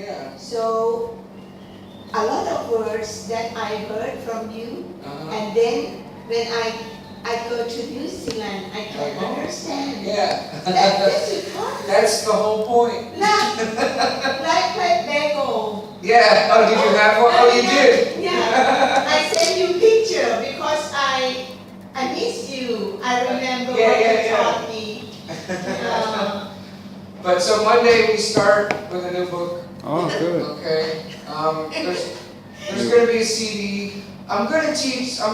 Yeah. So a lot of words that I heard from you, and then when I go to New Zealand, I can understand. Yeah. That's important. That's the whole point. Like bagel. Yeah. Oh, did you have one? Oh, you did. Yeah. I sent you a picture because I miss you. I remember what you taught me. But so Monday we start with a new book. Oh, good. Okay. There's going to be a CD. I'm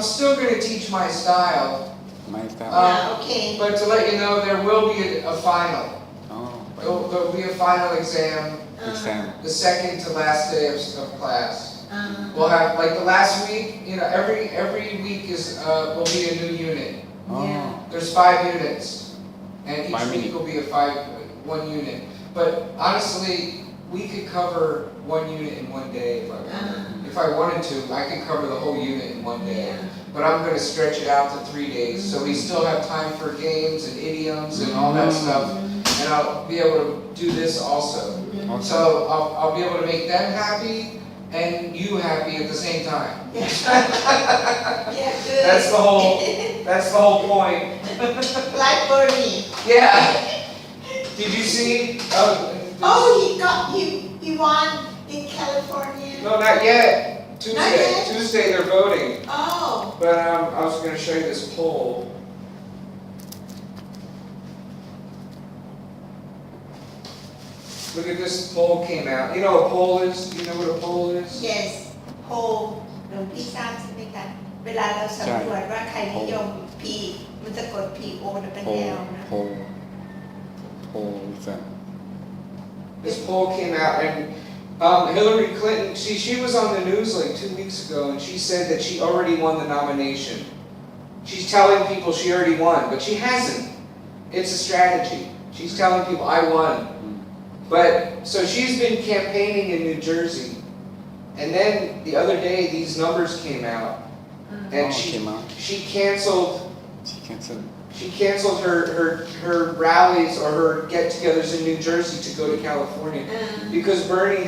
still going to teach my style. My style. Yeah, okay. But to let you know, there will be a final. Oh, There'll be a final exam. exam. The second to last day of class. We'll have, like the last week, every week will be a new unit. Oh. Yeah. There's 5 units, and each 5 week will be one unit. But honestly, we could cover 1 unit in 1 day if I wanted. If I wanted to, I could cover the whole unit in 1 day. But I'm going to stretch it out to 3 days, so we still have time for games and idioms and all that stuff. And I'll be able to do this also. So I'll be able to make them happy and you happy at the same time. Yeah, good. That's the whole point. Like Bernie. Yeah. Did you see? He won in California. No, not yet. Tuesday. Not yet? Tuesday they're voting. Oh. But I was going to show you this poll. Look at this poll came out. You know what a poll is? Do you know what a poll is? Yes. Poll หลวงพี่ทราบใช่ไหมคะเวลาเราสำรวจว่าใครนิยม P มันจะกด P O แล้วเป็น L นะ Poll. This poll came out, and Hillary Clinton, she was on the news like 2 weeks ago, and she said that she already won the nomination. She's telling people she already won, but she hasn't. It's a strategy. She's telling people, I won. But, so she's been campaigning in New Jersey, and then the other day these numbers came out, and she canceled her rallies or her get-togethers in New Jersey to go to California because Bernie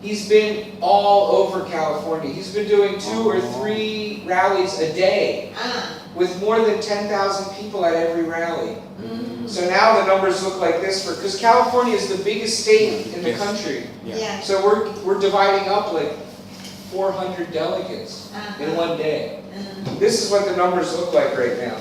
he's been all over California. He's been doing 2 or 3 rallies a day with more than 10,000 people at every rally. So now the numbers look like this because California is the biggest state in the country. Yeah. So we're dividing up like 400 delegates in 1 day. This is what the numbers look like right now.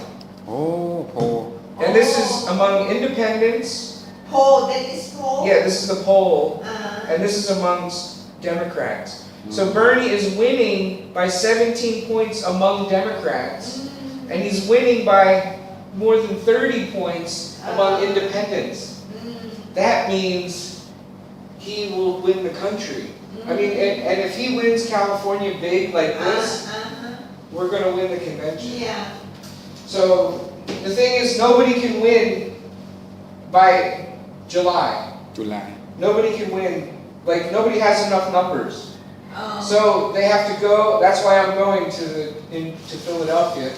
Oh, poll. And this is among independents. Poll, that is poll? Yeah, this is the poll. And this is amongst Democrats. So Bernie is winning by 17 points among Democrats. And he's winning by more than 30 points among independents. That means he will win the country. I mean, and if he wins California big like this, we're going to win the convention. Yeah. So the thing is, nobody can win by July. Nobody can win. Like, nobody has enough numbers. So they have to go. That's why I'm going to Philadelphia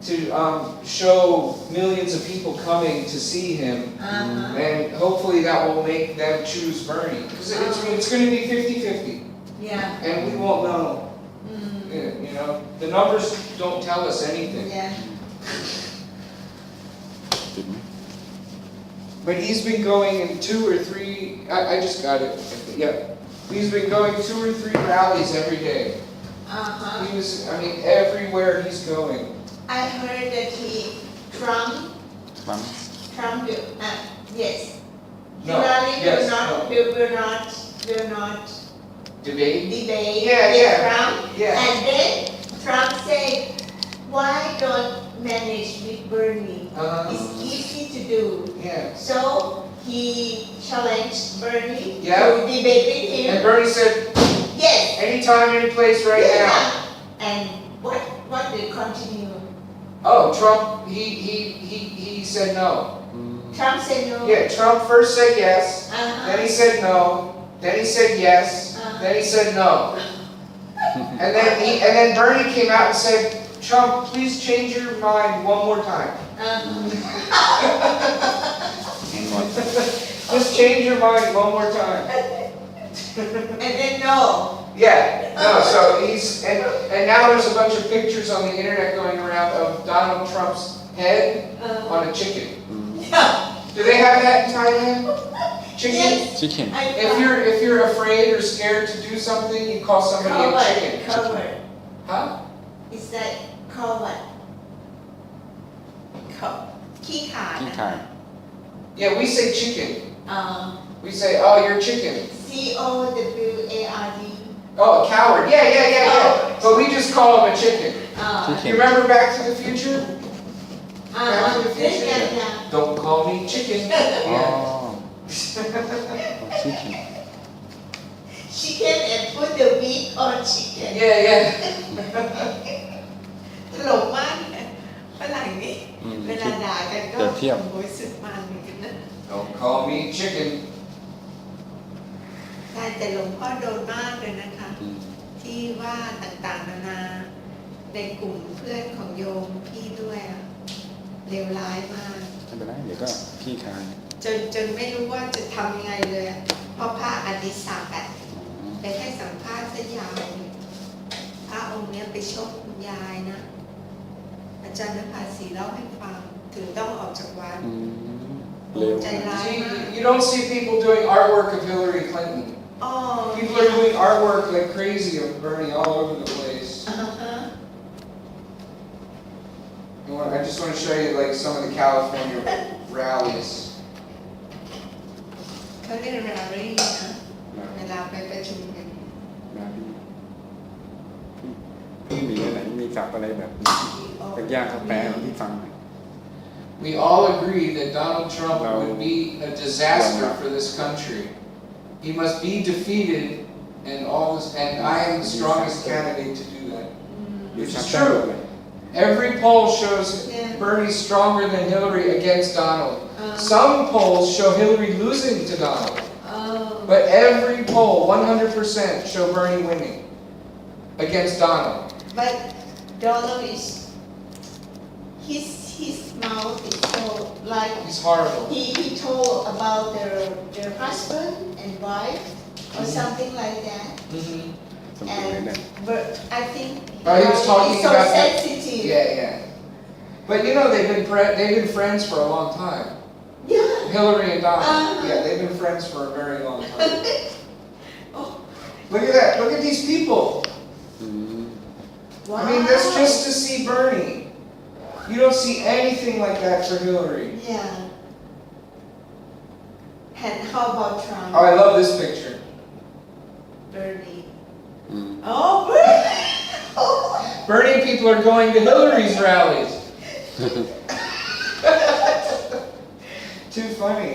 to show millions of people coming to see him. And hopefully that will make them choose Bernie. Because it's going to be 50-50. Yeah. And we won't know. You know, the numbers don't tell us anything. Yeah. But he's been going in 2 or 3, I just got it. Yeah. He's been going 2 or 3 rallies every day. Everywhere he's going. I heard that Trump yes. No, Hillary yes, will not debate? with Trump. Yeah. And then Trump said, why don't manage with Bernie? It's easy to do. Yeah. So he challenged Bernie Yeah. to debate with him. And Bernie said, yes. anytime, any place, right now. And what will continue? Oh, Trump, he said no. Trump said no. Yeah, Trump first said yes, then he said no, then he said yes, then he said no. And then Bernie came out and said, Trump, please change your mind one more time. Just change your mind one more time. And then no. Yeah, no, so and now there's a bunch of pictures on the internet going around of Donald Trump's head on a chicken. Yeah. Do they have that in Thailand? Chicken? Yes. Chicken. If you're afraid or scared to do something, you call somebody a chicken. Covered. Huh? It's like covered. Key card. ที่ขาย Yeah, we say chicken. We say, oh, you're chicken. COWARD. Oh, a coward. Yeah. Oh. But we just call him a chicken. Chicken. You remember Back to the Future? Yeah. Don't call me chicken. อ๋อ Yeah. chicken Chicken and put the meat on chicken. Yeah. ตลกมากฝรั่งนี่ เวลาด่ากันก็ เปรียบเทียบ โอ้ยสุดมันเหมือนกันนะ Don't call me chicken. แต่หลวงพ่อโดนมากเลยนะคะ อืม ที่ว่าต่างๆนานาในกลุ่มเพื่อนของโยมพี่ด้วยอะเลวร้ายมาก ไม่เป็นไรเดี๋ยวก็ขี้คาย จนไม่รู้ว่าจะทำยังไงเลยอะเพราะพระอดิศักดิ์อะไปให้สัมภาษณ์ซะยาวเลยพระองค์เนี้ยไปชกคุณยายนะ อาจารย์นภาษีเล่าให้ฟังถึงต้องออกจากวัด อืมเร็ว ใจร้าย See, มาก you don't see people doing artwork of Hillary Clinton. อ๋อ People are doing artwork like crazy of Bernie all over the place. อ่าฮะ I just want to show you like some of the California rallies. เขาเรียกรารี่นะเวลาไปประชุมกัน นะพี่มีอะไรมีจับอะไรแบบยากๆเขาแปลให้พี่ฟังหน่อย We all agree that Donald Trump would be a disaster for this country. He must be defeated, and I am the strongest candidate to do that. Which is true. Every poll shows Bernie stronger than Hillary against Donald. Some polls show Hillary losing to Donald. But every poll, 100%, show Bernie winning against Donald. But Donald is his mouth is so like He's horrible. he told about their husband and wife or something like that. And but I think Oh, he was talking he's so about that. sensitive. Yeah. But you know they've been friends for a long time. Yeah. Hillary and Donald. Uh-huh. Yeah, they've been friends for a very long time. Oh, Look at that. Look at these people. อืม wow. I mean, that's just to see Bernie. You don't see anything like that for Hillary. Yeah. And how about Trump? Oh, I love this picture. Bernie. อืม Oh, Bernie. Oh. Bernie people are going to Hillary's rallies. Too funny.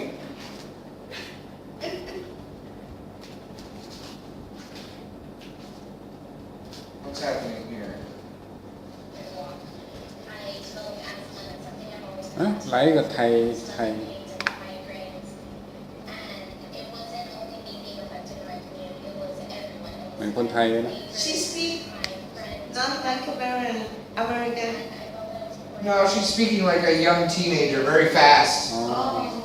What's happening here? อ่ะไลฟ์กับไทย เหมือนคนไทยเลยนะ She speak not like American. No, she's speaking like a young teenager, very fast. อ๋อ Oh.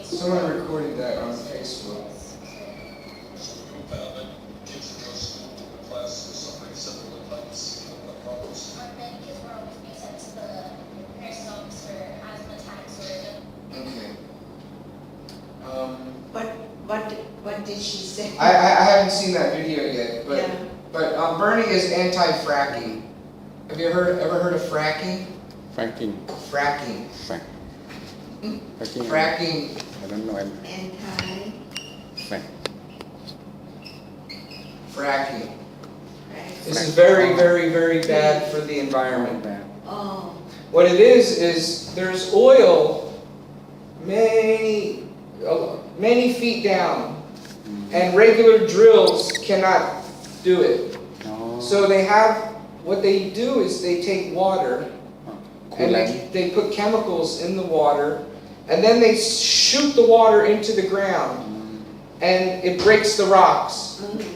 Someone recorded that on Facebook. Okay. What did she say? I haven't seen that video yet, but Yeah. but Bernie is anti-fracking. Have you ever heard of fracking? แฟรงกิ้ง Fracking. แฟรงกิ้ง Fracking. อันนั้นหน่อย Anti. แฟรง Fracking. Right. This is very, very, very bad for the environment. แบบ Oh. What it is there's oil many feet down, and regular drills cannot do it. อ๋อ So what they do is they take water คู and แลน they put chemicals in the water, and then they shoot the water into the ground, and it breaks the rocks.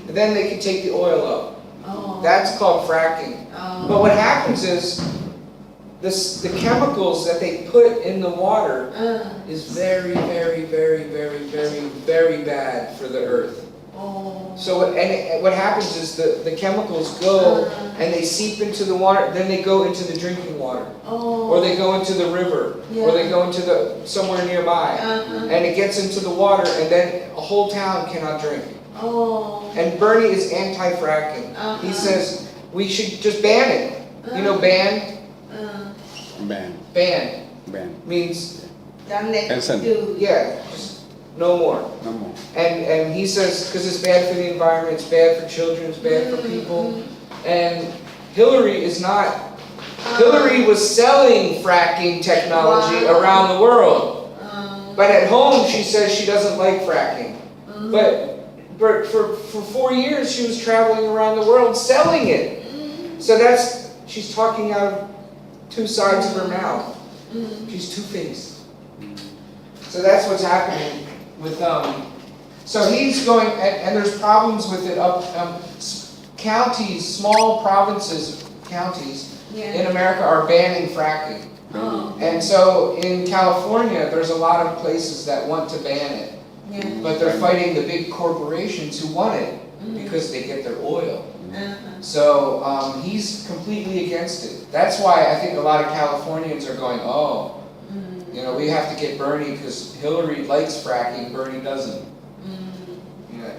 And then they can take the oil up. Oh. That's called fracking. Oh. But what happens is, the chemicals that they put in the water is very, very, very, very, very, very bad for the earth. Oh. So what happens is the chemicals go and they seep into the water, then they go into the drinking water. Oh. Or they go into the river, or they go into somewhere nearby. And it gets into the water, and then a whole town cannot drink. Oh. And Bernie is anti-fracking. He says we should just ban it. You know, ban? Ban means don't let cancel. do. yeah, just no more. No more. And he says because it's bad for the environment, it's bad for children, it's bad for people. And Hillary is not. Hillary was selling fracking technology around the world. But at home she says she doesn't like fracking. But for 4 years she was traveling around the world selling it. So she's talking out of two sides of her mouth. She's two-faced. So that's what's happening with so he's going, and there's problems with it counties, small provinces, counties in America are banning fracking. And so in California, there's a lot of places that want to ban it. But they're fighting the big corporations who want it because they get their oil. So he's completely against it. That's why I think a lot of Californians are going, oh, you know, we have to get Bernie because Hillary likes fracking, Bernie doesn't. Yeah.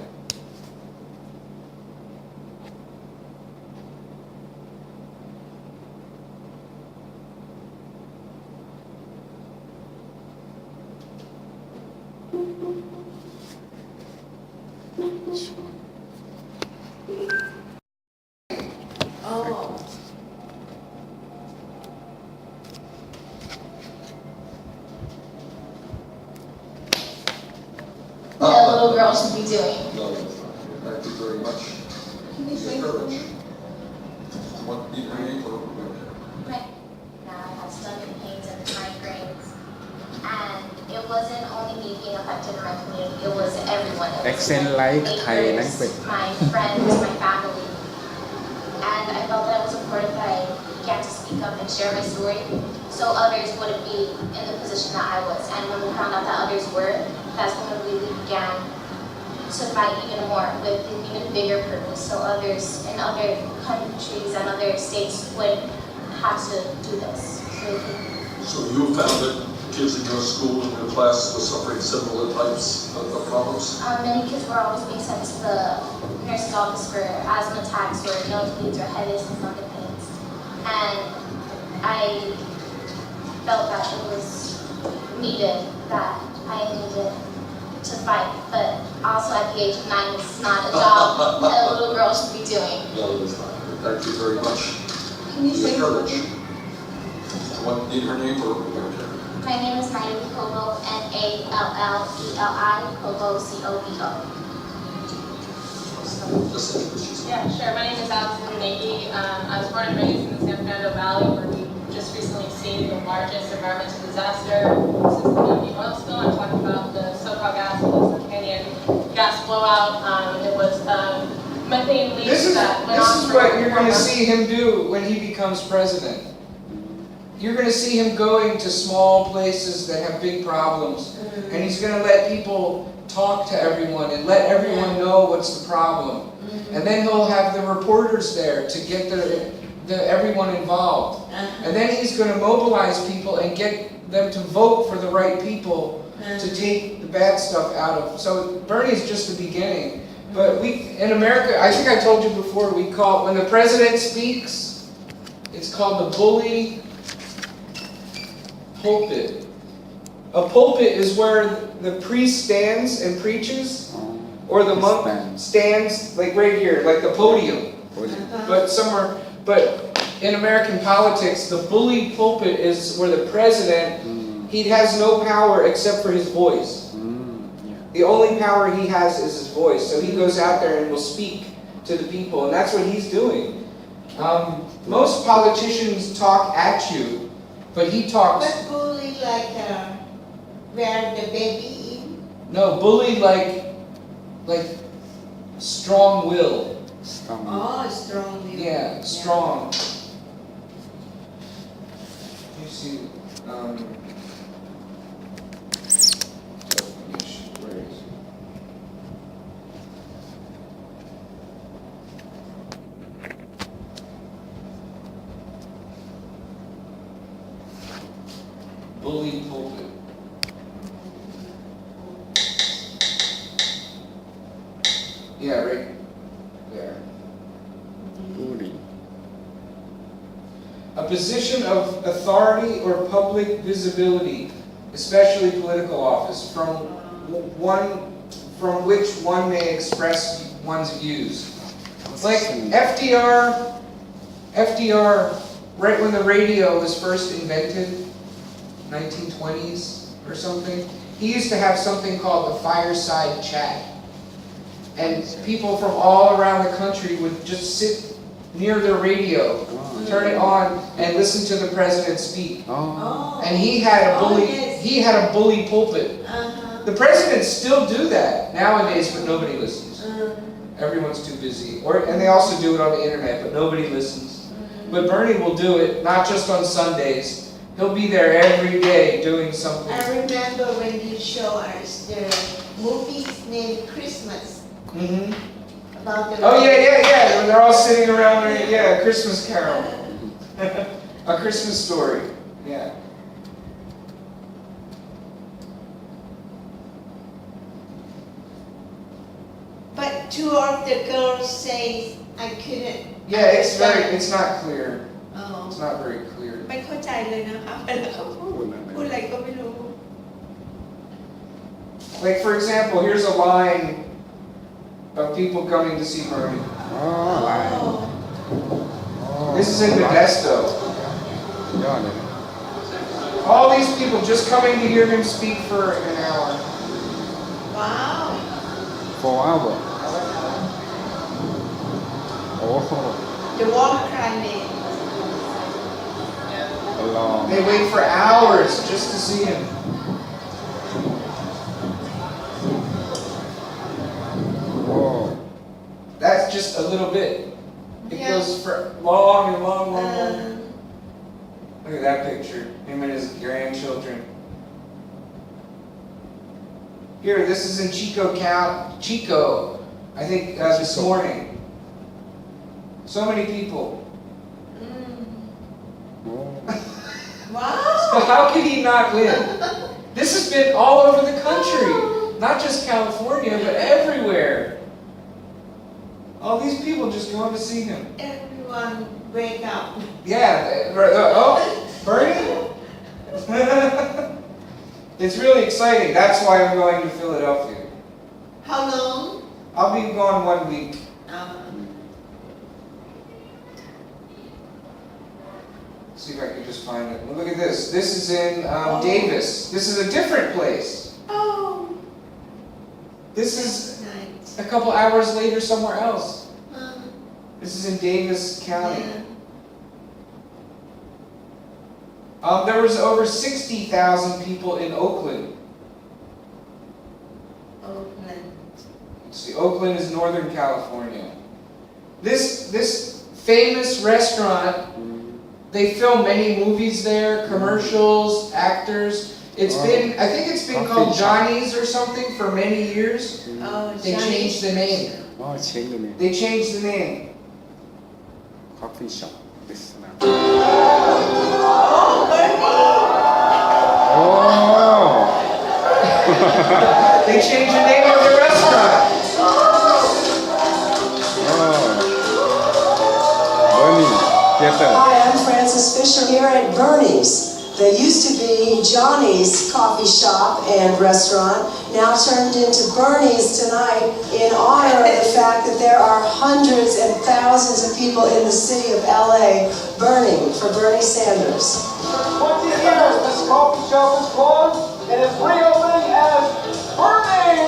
Oh. That little girl should be doing. No, thank you very much. Can you say Courage. something? What be your name for? Right. Now I have stomach pains and migraines. And it wasn't only me being affected in my community, it was everyone. It was Accent my like Thai neighbors, language. my friends, my family. And I felt that it was important that I get to speak up and share my story so others wouldn't be in the position that I was. And when we found out that others were, that's when we really began to fight even more with an even bigger purpose so others in other countries and other states would have to do this. So you found that kids in your school and your class were suffering similar types of problems? Many kids were always being sent to the nurse's office for asthma attacks or nosebleeds or headaches and stomach pains. And I felt that it was needed, that I needed to fight. But also at the age of 9, it's not a job that a little girl should be doing. No, it is not. Thank you very much. Can you say Courage. something? What be her name for? My name is Nayeli Kobo, Nalleli, Kobo, Cobo. Just introduce yourself. Yeah, sure. My name is Allison Nagy. I was born and raised in the San Fernando Valley, where we just recently seen the largest environmental disaster since the Canadian oil spill. I'm talking about the SoCal gas, the Canadian gas blowout. It was methane leaks that went on This is for what you're 4 going to months. see him do when he becomes president. You're going to see him going to small places that have big problems. And he's going to let people talk to everyone and let everyone know what's the problem. And then he'll have the reporters there to get everyone involved. And then he's going to mobilize people and get them to vote for the right people to take the bad stuff out of. So Bernie's just the beginning. But in America, I think I told you before, we call, when the president speaks, it's called the bully pulpit. A pulpit is where the priest stands and preaches, or the monk stands, like right here, like the podium. But in American politics, the bully pulpit is where the president, he has no power except for his voice. The only power he has is his voice. So he goes out there and will speak to the people, and that's what he's doing. Most politicians talk at you, but he talks. But bully like where the baby in? No, bully like strong will. Oh, strong will. Yeah, strong. You see, where is it? Bully pulpit. Yeah, right there. Bully. A position of authority or public visibility, especially political office, from which one may express one's views. It's like FDR, right when the radio was first invented, 1920s or something, he used to have something called the fireside chat. And people from all around the country would just sit near their radio, turn it on, and listen to the president speak. Oh. And he had a bully. Yes. He had a bully pulpit. Uh-huh. The presidents still do that nowadays, but nobody listens. Everyone's too busy. And they also do it on the internet, but nobody listens. But Bernie will do it, not just on Sundays. He'll be there every day doing something. I remember when you show us the movie named Christmas. Mm-hmm. About the Oh yeah. When they're all sitting around, yeah, a Christmas Carol, a Christmas story. Yeah. But two of the girls say I couldn't. Yeah, it's understand. not clear. อ๋อ It's not very clear. ไม่เข้าใจเลยนะคะเวลาเขาพูดอะไรก็ไม่รู้ Like for example, here's a line of people coming to see Bernie. Oh, This is in Modesto. ยอดเลย All these people just coming to hear him speak for an hour. ว้าว 4 hours โอ้โห The warm climate long They wait for hours just to see him. oh That's just a little bit. It goes for long and long. Look at that picture. Him and his grandchildren. Here, this is in Chico, I think this morning. So many people. Wow. So how could he not win? This has been all over the country. Not just California, but everywhere. All these people just going to see him. Everyone wake up. Yeah. Oh, Bernie? It's really exciting. That's why I'm going to Philadelphia. How long? I'll be gone 1 week. See if I can just find it. Look at this. This is in Davis. This is a different place. Oh. This is Nice. a couple hours later somewhere else. Uh, This is in Davis County. yeah. There was over 60,000 people in Oakland. Oakland. Let's see, Oakland is Northern California. This famous restaurant, they film many movies there, commercials, actors. It's been, I think it's been called Johnny's or something for many years. Oh, They Johnny. changed the name. อ๋อเช็คเลยเนี่ย They changed the name. coffee shop ริสนา Oh, Bernie. โอ้ They changed the name of the restaurant. เบอร์นี่เทียเตอร์ Hi, I'm Frances Fisher here at Bernie's. They used to be Johnny's Coffee Shop and Restaurant, now turned into Bernie's tonight in honor of the fact that there are hundreds and thousands of people in the city of LA burning for Bernie Sanders. 20 years this coffee shop is closed and is reopening as Bernie!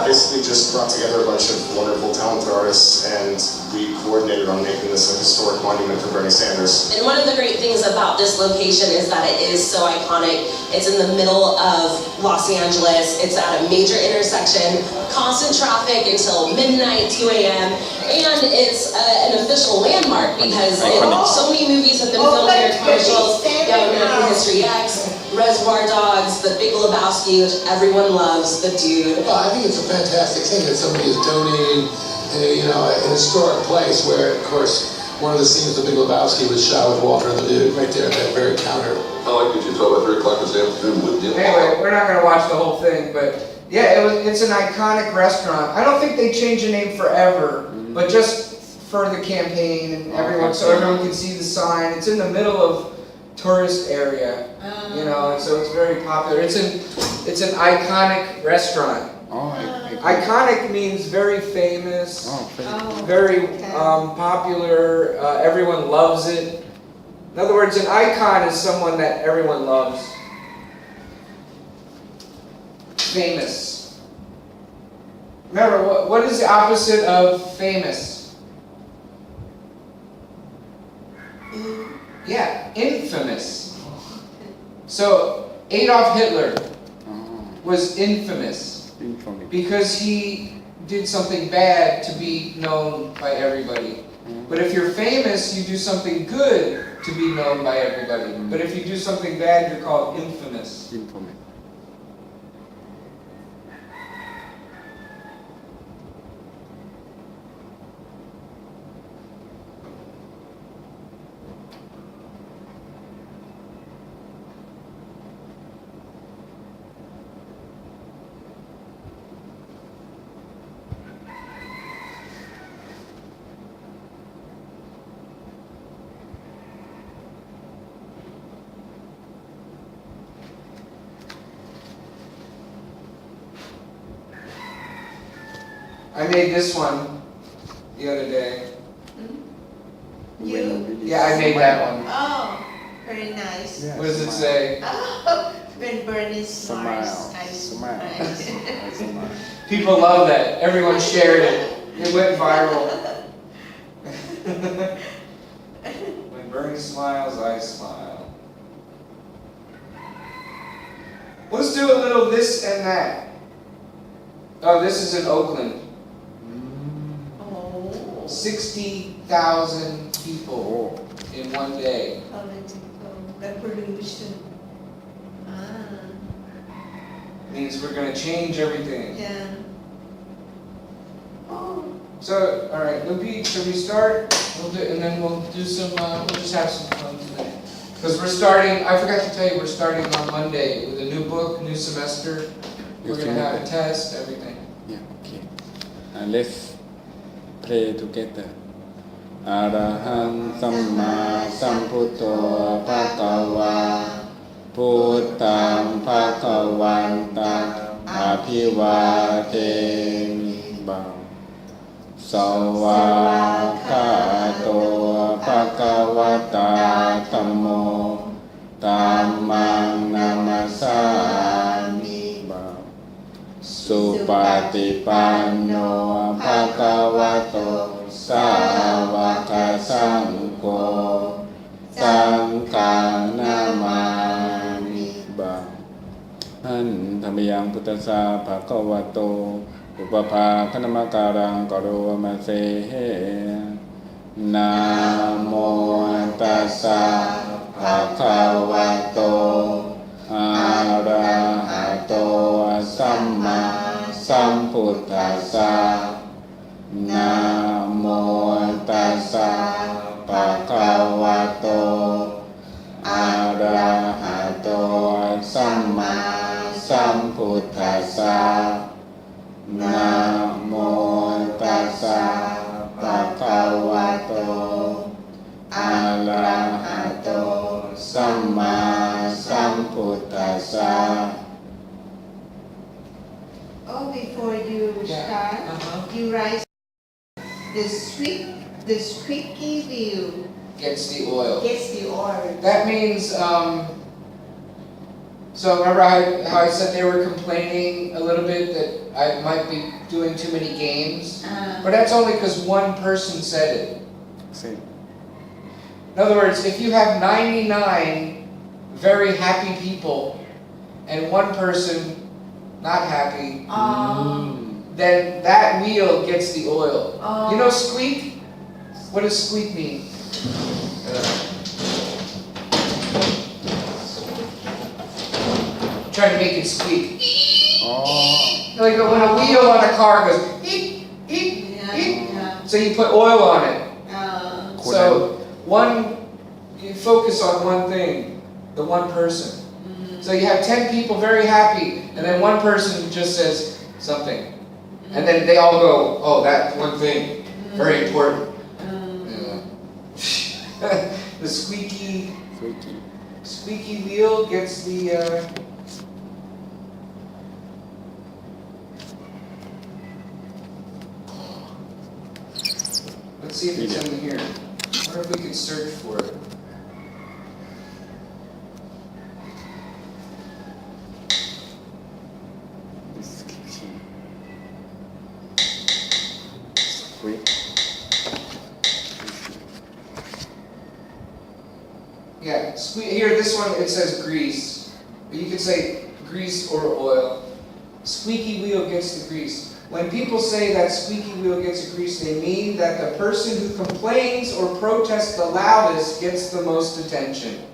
Basically just brought together a bunch of wonderful, talented artists, and we coordinated on making this a historic monument for Bernie Sanders. And one of the great things about this location is that it is so iconic. It's in the middle of Los Angeles. It's at a major intersection, constant traffic until midnight, 2 a.m. And it's an official landmark because so many movies have been filmed here, commercials, American History X, Reservoir Dogs, The Big Lebowski, which everyone loves, The Dude. Well, I think it's a fantastic thing that somebody is donating, an historic place where, of course, one of the scenes of The Big Lebowski was shot with Walter and the Dude right there at that very counter. I like that you talk about 3 o'clock this afternoon with you. Anyway, we're not gonna watch the whole thing, but yeah, it's an iconic restaurant. I don't think they change the name forever, but just for the campaign and everyone, so everyone can see the sign. It's in the middle of tourist area, and so it's very popular. It's an iconic restaurant. Iconic means very famous, very popular. Everyone loves it. In other words, an icon is someone that everyone loves. Famous. Remember, what is the opposite of famous? Yeah, infamous. So Adolf Hitler was infamous because he did something bad to be known by everybody. But if you're famous, you do something good to be known by everybody. But if you do something bad, you're called infamous. I made this one the other day. You? Yeah, I made that one. Oh, very nice. Yeah, What does it say? Oh, when Bernie smiles, I smile. People love that. Everyone shared it. It went viral. When Bernie smiles, I smile. Let's do a little this and that. Oh, this is in Oakland. 60,000 people in one day. Political revolution. Means we're going to change everything. Yeah. Oh. So, all right, Lupi, should we start? And then we'll do some. We'll just have some fun today. Because we're starting. I forgot to tell you, we're starting on Monday with a new book, new semester. We're going to have a test, everything. Yeah, okay. And let's pray together. Arahang Samma Sambuddho Bhagava Buddham Bhagavantam Abhivademi Sawakato Bhagavata Tammo Dhammang Namasami Supatipanno Bhagavato Sāvaka Saṅgho Saṅghang Namāmi An Dhammiyang Puttassa Bhagavato Uppapā Kanamakarang Karomase Namo Tassa Bhagavato Arahato Samma Sambuddhassa Namo Tassa Bhagavato Arahato Samma Sambuddhassa Namo Tassa Bhagavato Arahato Samma Sambuddhassa. Oh, before you start, you write the squeaky wheel Gets the oil. gets the oil. That means, so remember how I said they were complaining a little bit that I might be doing too many games? But that's only because one person said it. See. In other words, if you have 99 very happy people and one person not happy, then that wheel gets the oil. You know squeak? What does squeak mean? Trying to make it squeak. Like when a wheel on a car goes eep, eep, eep. So you put oil on it. So you focus on one thing, the one person. So you have 10 people very happy, and then one person just says something. And then they all go, oh, that one thing, very important. The squeaky wheel gets the... Let's see if it's in here. I wonder if we can search for it. Yeah, here, this one, it says grease. But you could say grease or oil. Squeaky wheel gets the grease. When people say that squeaky wheel gets the grease, they mean that the person who complains or protests the loudest gets the most attention.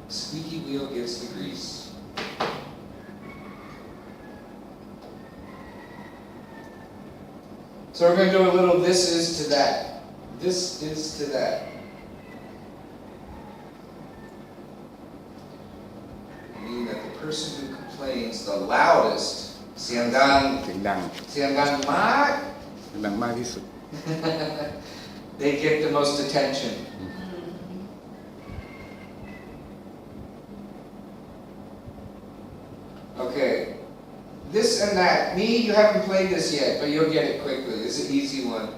Squeaky wheel gets the grease. So we're going to do a little this is to that. This is to that. Meaning that the person who complains the loudest, เสียงดัง เสียงดัง เสียงดังมาก เสียงดังมากที่สุด they get the most attention. Okay. This and that. Me, you haven't played this yet, but you'll get it quickly. It's an easy one.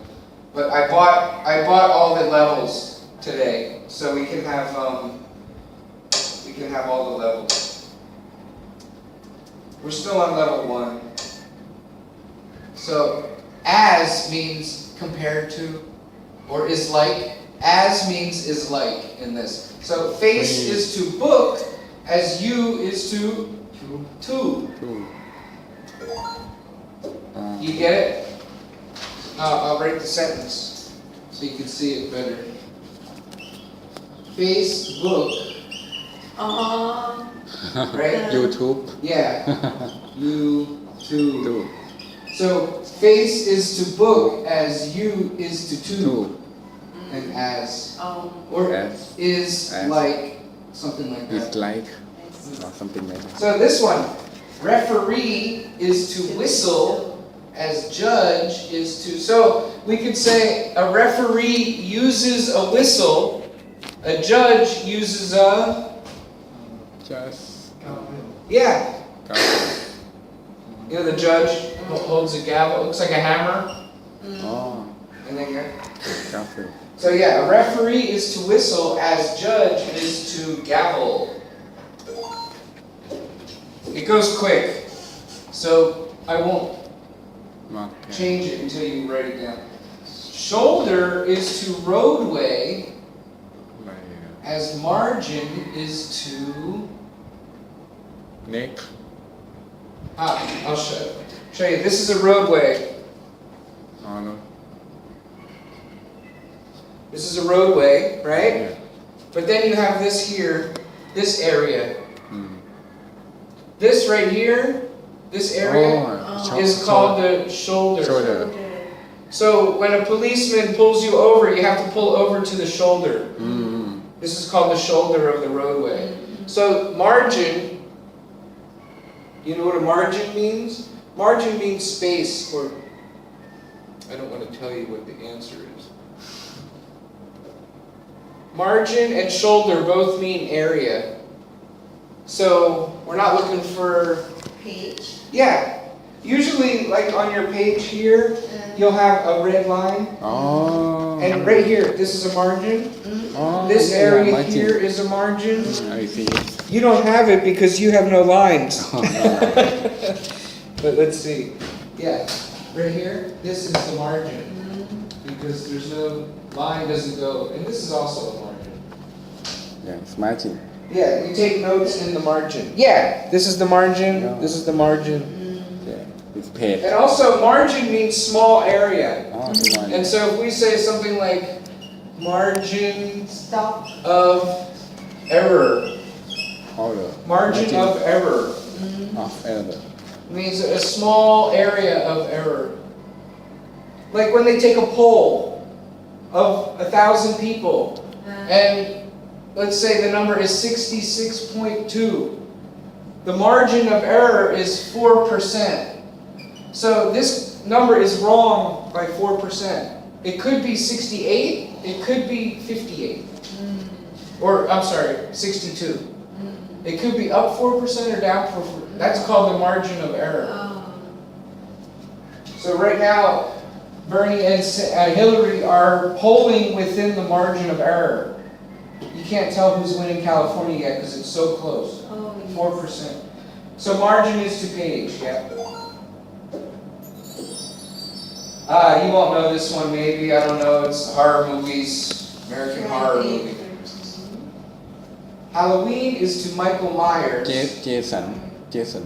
But I bought all the levels today, so we can have all the levels. We're still on level 1. So as means compared to, or is like. As means is like in this. So face is to book, as you is to. You get it? I'll write the sentence so you can see it better. Facebook. Right? YouTube. Yeah. YouTube. So face is to book as you is to tube. And as. Or as. Is like something like that. It's like. Or something like that. So this one, referee is to whistle as judge is to. So we could say a referee uses a whistle, a judge uses a. Just. Yeah. Gavel. You know, the judge holds a gavel, it looks like a hammer. Oh. And then Gavel. so yeah, a referee is to whistle as judge is to gavel. It goes quick, so I won't change it until you write it down. Shoulder is to roadway, as margin is to neck. I'll show you. This is a roadway. Oh, no. This is a roadway, right? Yeah. But then you have this here, this area. This right here, this area is called the shoulder. So when a policeman pulls you over, you have to pull over to the shoulder. This is called the shoulder of the roadway. So margin, you know what a margin means? Margin means space, or I don't want to tell you what the answer is. Margin and shoulder both mean area. So we're not looking for page. Yeah. Usually, like on your page here, you'll have a red line. Oh. And right here, this is a margin. Oh, This area margin. here is a margin. I see. You don't have it because you have no lines. But let's see. Yeah, right here, this is the margin. Because there's no, line doesn't go, and this is also a margin. Yeah, it's margin. Yeah, you take notes in the margin. Yeah, this is the margin, this is the margin. Yeah, it's page. And also, margin means small area. Oh, the margin. And so if we say something like margin Stop. of error, Order. margin of error Of error. means a small area of error. Like when they take a poll of 1,000 people, and let's say the number is 66.2. The margin of error is 4%. So this number is wrong by 4%. It could be 68, it could be 58. Or, I'm sorry, 62. It could be up 4% or down 4%. That's called the margin of error. So right now, Bernie and Hillary are polling within the margin of error. You can't tell who's winning California yet because it's so close. 4%. So margin is to page, yeah. You won't know this one maybe, I don't know, it's horror movies, American horror movie. Halloween is to Michael Myers. Jason.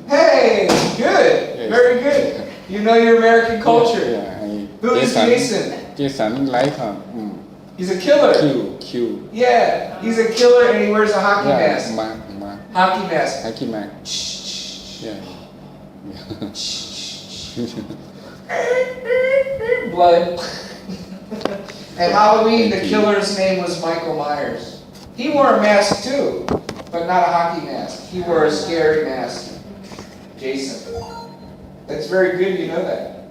Hey, good, Yes. very good. You know your American culture. Yeah, Who is Jason? Jason like He's a killer. Q. Yeah, he's a killer and he wears a hockey mask. Hockey mask. Hockey mask. Yeah. Blood. And Halloween, the killer's name was Michael Myers. He wore a mask too, but not a hockey mask. He wore a scary mask. Jason. That's very good, you know that.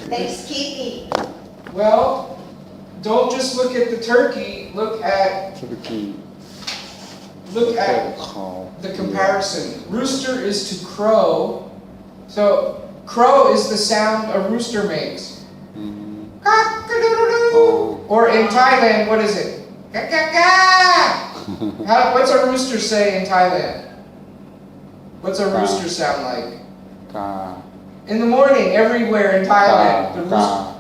Thanksgiving. Well, don't just look at the turkey, look at Turkey. the comparison. Rooster is to crow. So crow is the sound a rooster makes. Or in Thailand, what is it? What's a rooster say in Thailand? What's a rooster sound like? In the morning, everywhere in Thailand, the rooster,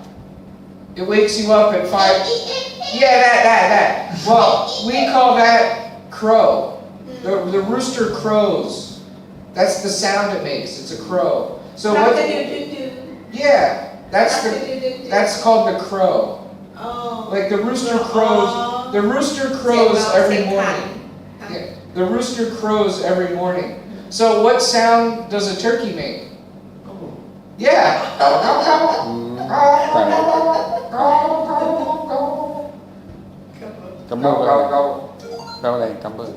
it wakes you up at 5. Yeah, that. Well, we call that crow. The rooster crows. That's the sound it makes. It's a crow. So what? Yeah, that's called the crow. Like the rooster crows. The rooster crows every morning. Yeah, the rooster crows every morning. So what sound does a turkey make? Yeah. Cảm ơn. Đâu này, cảm ơn.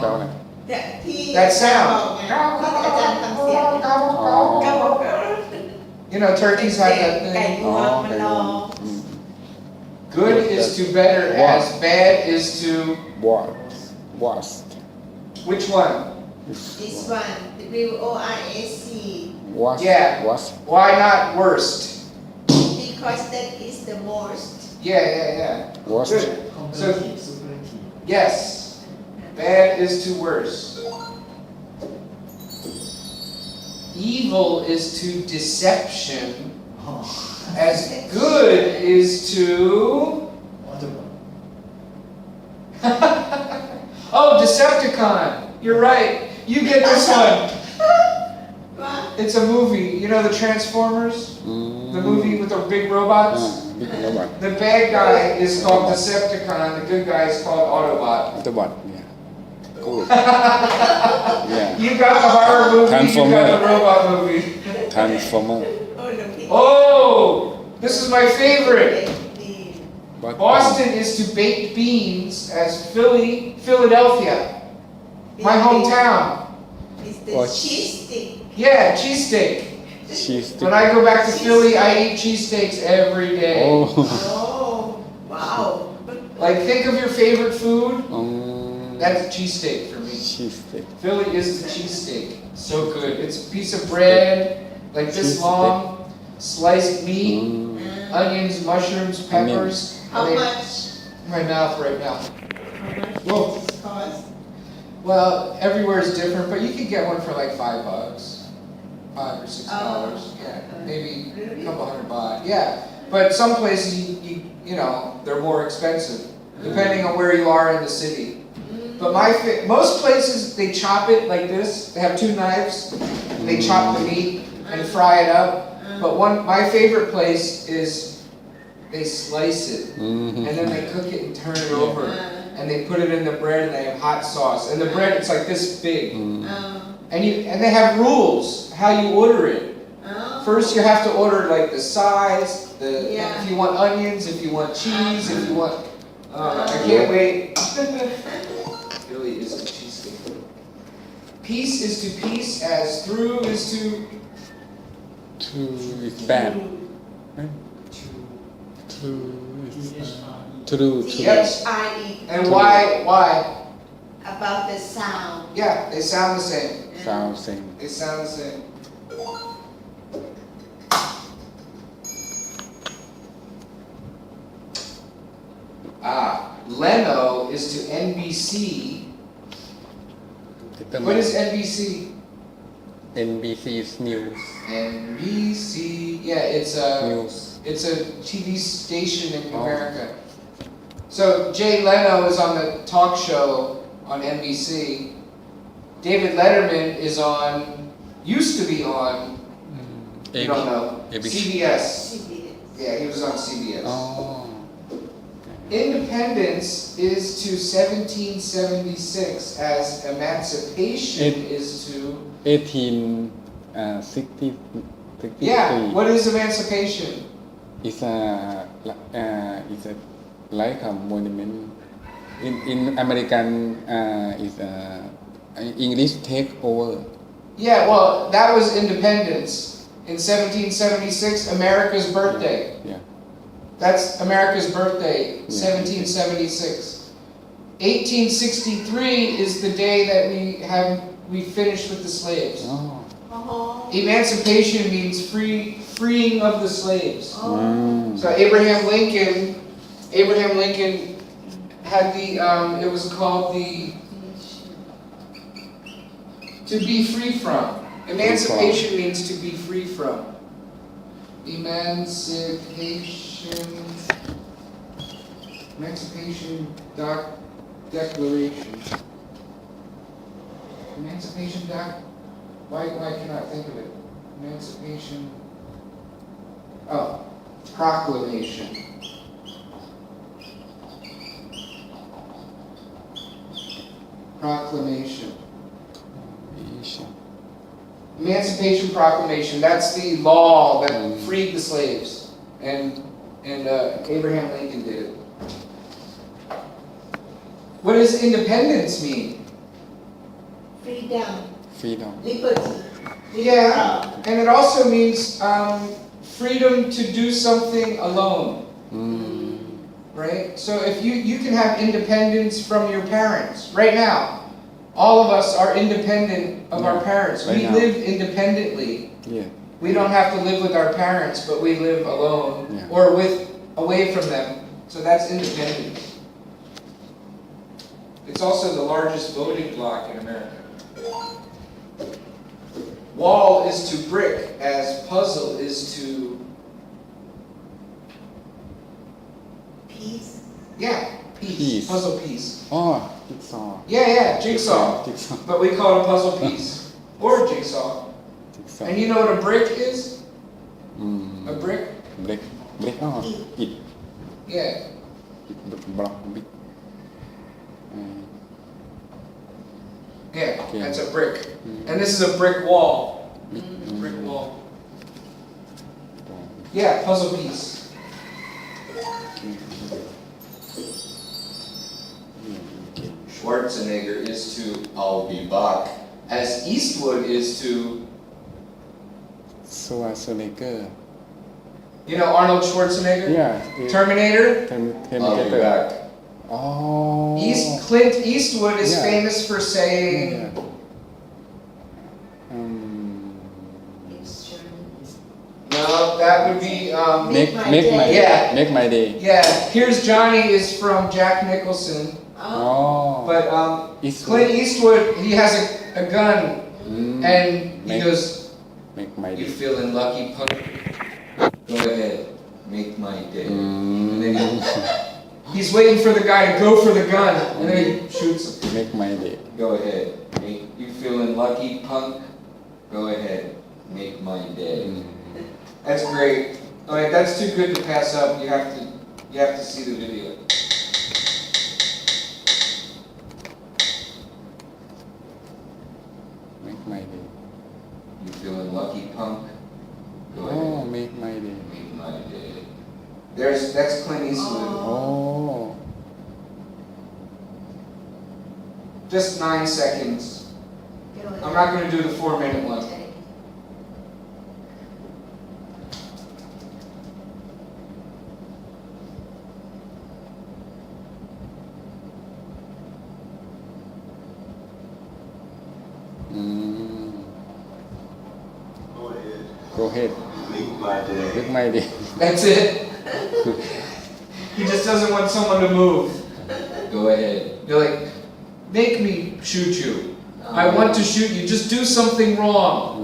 Đâu này. That sound. You know, turkeys have that thing. Good is to better as bad is to Worst. which one? This one, WORST. Worst. Yeah. Worst. Why not worst? Because that is the most. Yeah. Worst. Good. So, yes. Bad is to worse. Evil is to deception. As good is to... Oh, Decepticon. You're right. You get this one. It's a movie. You know the Transformers? The movie with the big robots? Big robot. The bad guy is called Decepticon. The good guy is called Autobot. Autobot, yeah. Cool. Yeah. You got the horror movie, you Transformer. got the robot movie. Transformer. Oh, this is my favorite. What? Boston is to baked beans as Philadelphia. My hometown. It's the What? cheese stick. Yeah, cheesesteak. Cheese. When I go back to Philly, I eat cheesesteaks every day. Oh. Oh, wow. Like, think of your favorite food. Mm. That's cheesesteak for me. Cheese. Philly is the cheesesteak. So good. It's a piece of bread, like this long, sliced meat, onions, mushrooms, peppers. How and much? My mouth right now. How much Whoa. does it cost? Well, everywhere is different, but you could get one for like $5. $5 or $6. Yeah, maybe a couple $100 baht. Yeah, but some places you know they're more expensive depending on where you are in the city. But most places they chop it like this. They have 2 knives. They chop the meat and fry it up. But my favorite place is they slice it and then they cook it and turn it over and they put it in the bread and they have hot sauce and the bread it's like this big. And they have rules how you order it. First you have to order like the size, if you want onions, if you want cheese, if you want. I can't wait. Really is a cheesecake. Peace is to peace as through is to. is bad. True. Yes. And why? About the sound. Yeah, they sound the same. They sound the same. Leno is to NBC. What is NBC? NBC is news. NBC, yeah, it's a TV station in America. So Jay Leno is on the talk show on NBC. David Letterman used to be on, you don't know, CBS. Yeah, he was on CBS. Oh. Independence is to 1776 as emancipation is to 1863. Yeah, what is emancipation? It's a like a monument. In American is English take over. Yeah, well, that was independence in 1776, America's birthday. Yeah. That's America's birthday, 1776. 1863 is the day that we finished with the slaves. Oh. Emancipation means freeing of the slaves. So Abraham Lincoln had it was called to be free from. Emancipation means to be free from. Emancipation Declaration. Why can I think of it? Emancipation. Proclamation. Emancipation Proclamation. That's the law that freed the slaves, and Abraham Lincoln did it. What does independence mean? Freedom. Liberty. Yeah, and it also means freedom to do something alone. Right? So if you can have independence from your parents right now. All of us are independent of our parents. We live independently. Yeah. We don't have to live with our parents, but we live alone or away from them. So that's independence. It's also the largest voting bloc in America. Wall is to brick, as puzzle is to peace. Yeah, piece. Puzzle piece. Oh, jigsaw. Yeah, jigsaw. But we call it a puzzle piece or jigsaw. And you know what a brick is? A brick? Brick. Oh, it. Yeah. Block big. Yeah, that's a brick. And this is a brick wall. Brick wall. Yeah, puzzle piece. Schwarzenegger is to I'll be back, as Eastwood is to Schwarzenegger. You know Arnold Schwarzenegger? Yeah. Terminator? I'll be back. Oh. Clint Eastwood is famous for saying. No, that would be Make my day. Yeah, Here's Johnny is from Jack Nicholson. Oh. But Clint Eastwood, he has a gun and he goes, make my You day feeling lucky, punk? Go ahead, make my day. And then he's waiting for the guy to go for the gun, and then he shoots him. make my day Go ahead. You feeling lucky, punk? Go ahead. Make my day. That's great. Alright, that's too good to pass up. You have to see the video. make my day You feeling lucky, punk? Go oh ahead. make my day Make my day. That's Clint Eastwood. oh Just 9 seconds. I'm not going to do the 4-minute one. Go ahead. go ahead Make my day. make my day That's it. He just doesn't want someone to move. Go ahead. You're like, make me shoot you. I want to shoot you. Just do something wrong.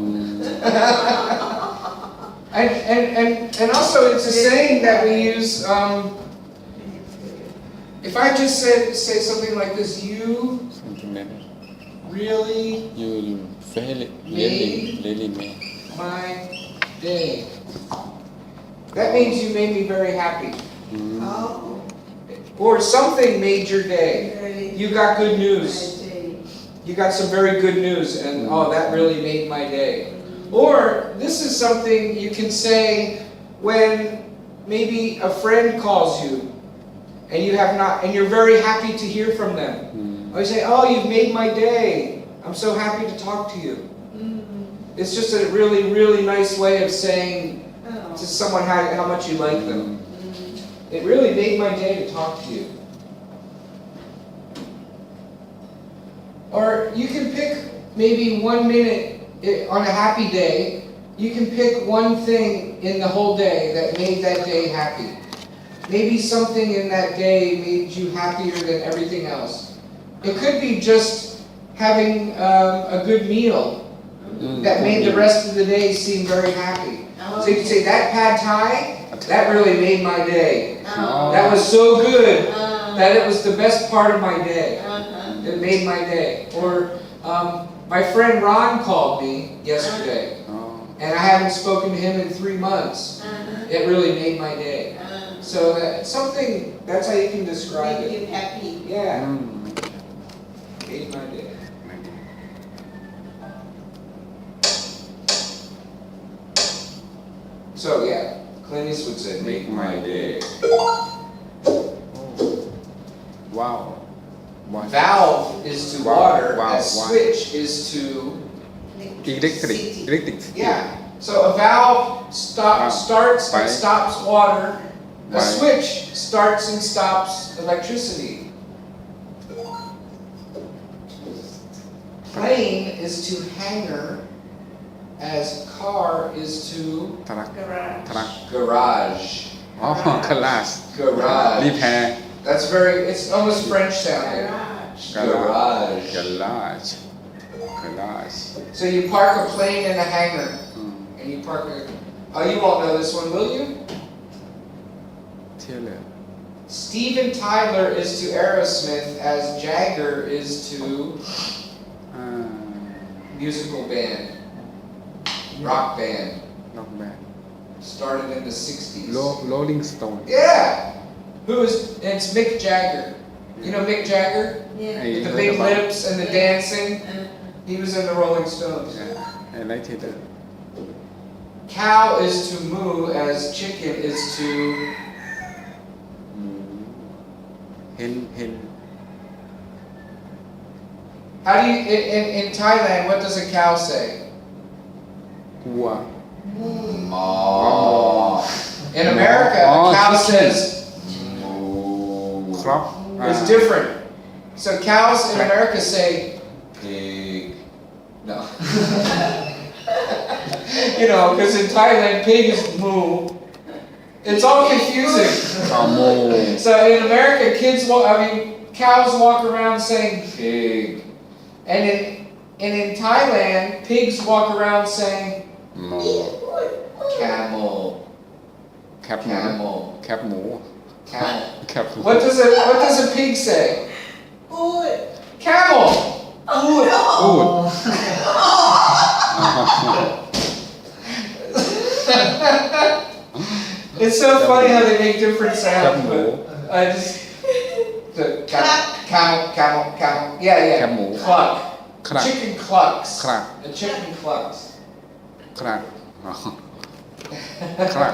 And also it's a saying that we use. If I just say something like this, you something like that really you really make my day. That means you made me very happy. Oh, Or something made your day. very You got good news. day. You got some very good news, and oh, that really made my day. Or this is something you can say when maybe a friend calls you, and you're very happy to hear from them. Or you say, "Oh, you've made my day. I'm so happy to talk to you." It's just a really, really nice way of saying to someone how much you like them. It really made my day to talk to you. Or you can pick maybe 1 minute on a happy day. You can pick one thing in the whole day that made that day happy. Maybe something in that day made you happier than everything else. It could be just having a good meal that made the rest of the day seem very happy. So you can say, that pad thai, that really made my day. That was so good that it was the best part of my day. It made my day. Or my friend Ron called me yesterday, and I haven't spoken to him in 3 months. It really made my day. So that's how you can describe Make it. you happy. Yeah. Made my day. So yeah, Clint Eastwood said, "Make my day." wow Valve is to water. Wow. A switch is to electric yeah. So a valve starts and stops water. A Why? switch starts and stops electricity. Plane is to hangar, as car is to ทรัก Garage. ทรัก garage. อ๋อ class Garage. repair It's almost French sounding. Garage. Garage. garage So you park a plane in a hangar, and you park oh, you won't know this one, will you? เที่ยวเลย Steven Tyler is to Aerosmith as Jagger is to อ่า musical band, rock band, rock band started in the 60s. Rolling Stone Yeah! It's Mick Jagger. You know Mick Jagger? Yeah. With the big lips and the dancing? He was in the Rolling Stones. yeah, I like it Cow is to moo as chicken is to... hen How do you... In Thailand, what does a cow say? วัว Moo. In America, a cow chicken. says... ครอบ It's different. So cows in America say pig. No. You know, because in Thailand, pig is moo. It's all confusing. อ๋อ moo So in America, cows walk around saying pig. And in Thailand, pigs walk around saying โม camel, แคบหมู camel, แคบหมู camel. แคบหมู What does a pig say? พูด Camel. พูด It's so funny how they make different sounds. Camel. But I just the camel. Yeah. Camel. Cluck. คลัก Chicken clucks. คลัก A chicken clucks. คลักอ๋อคลัก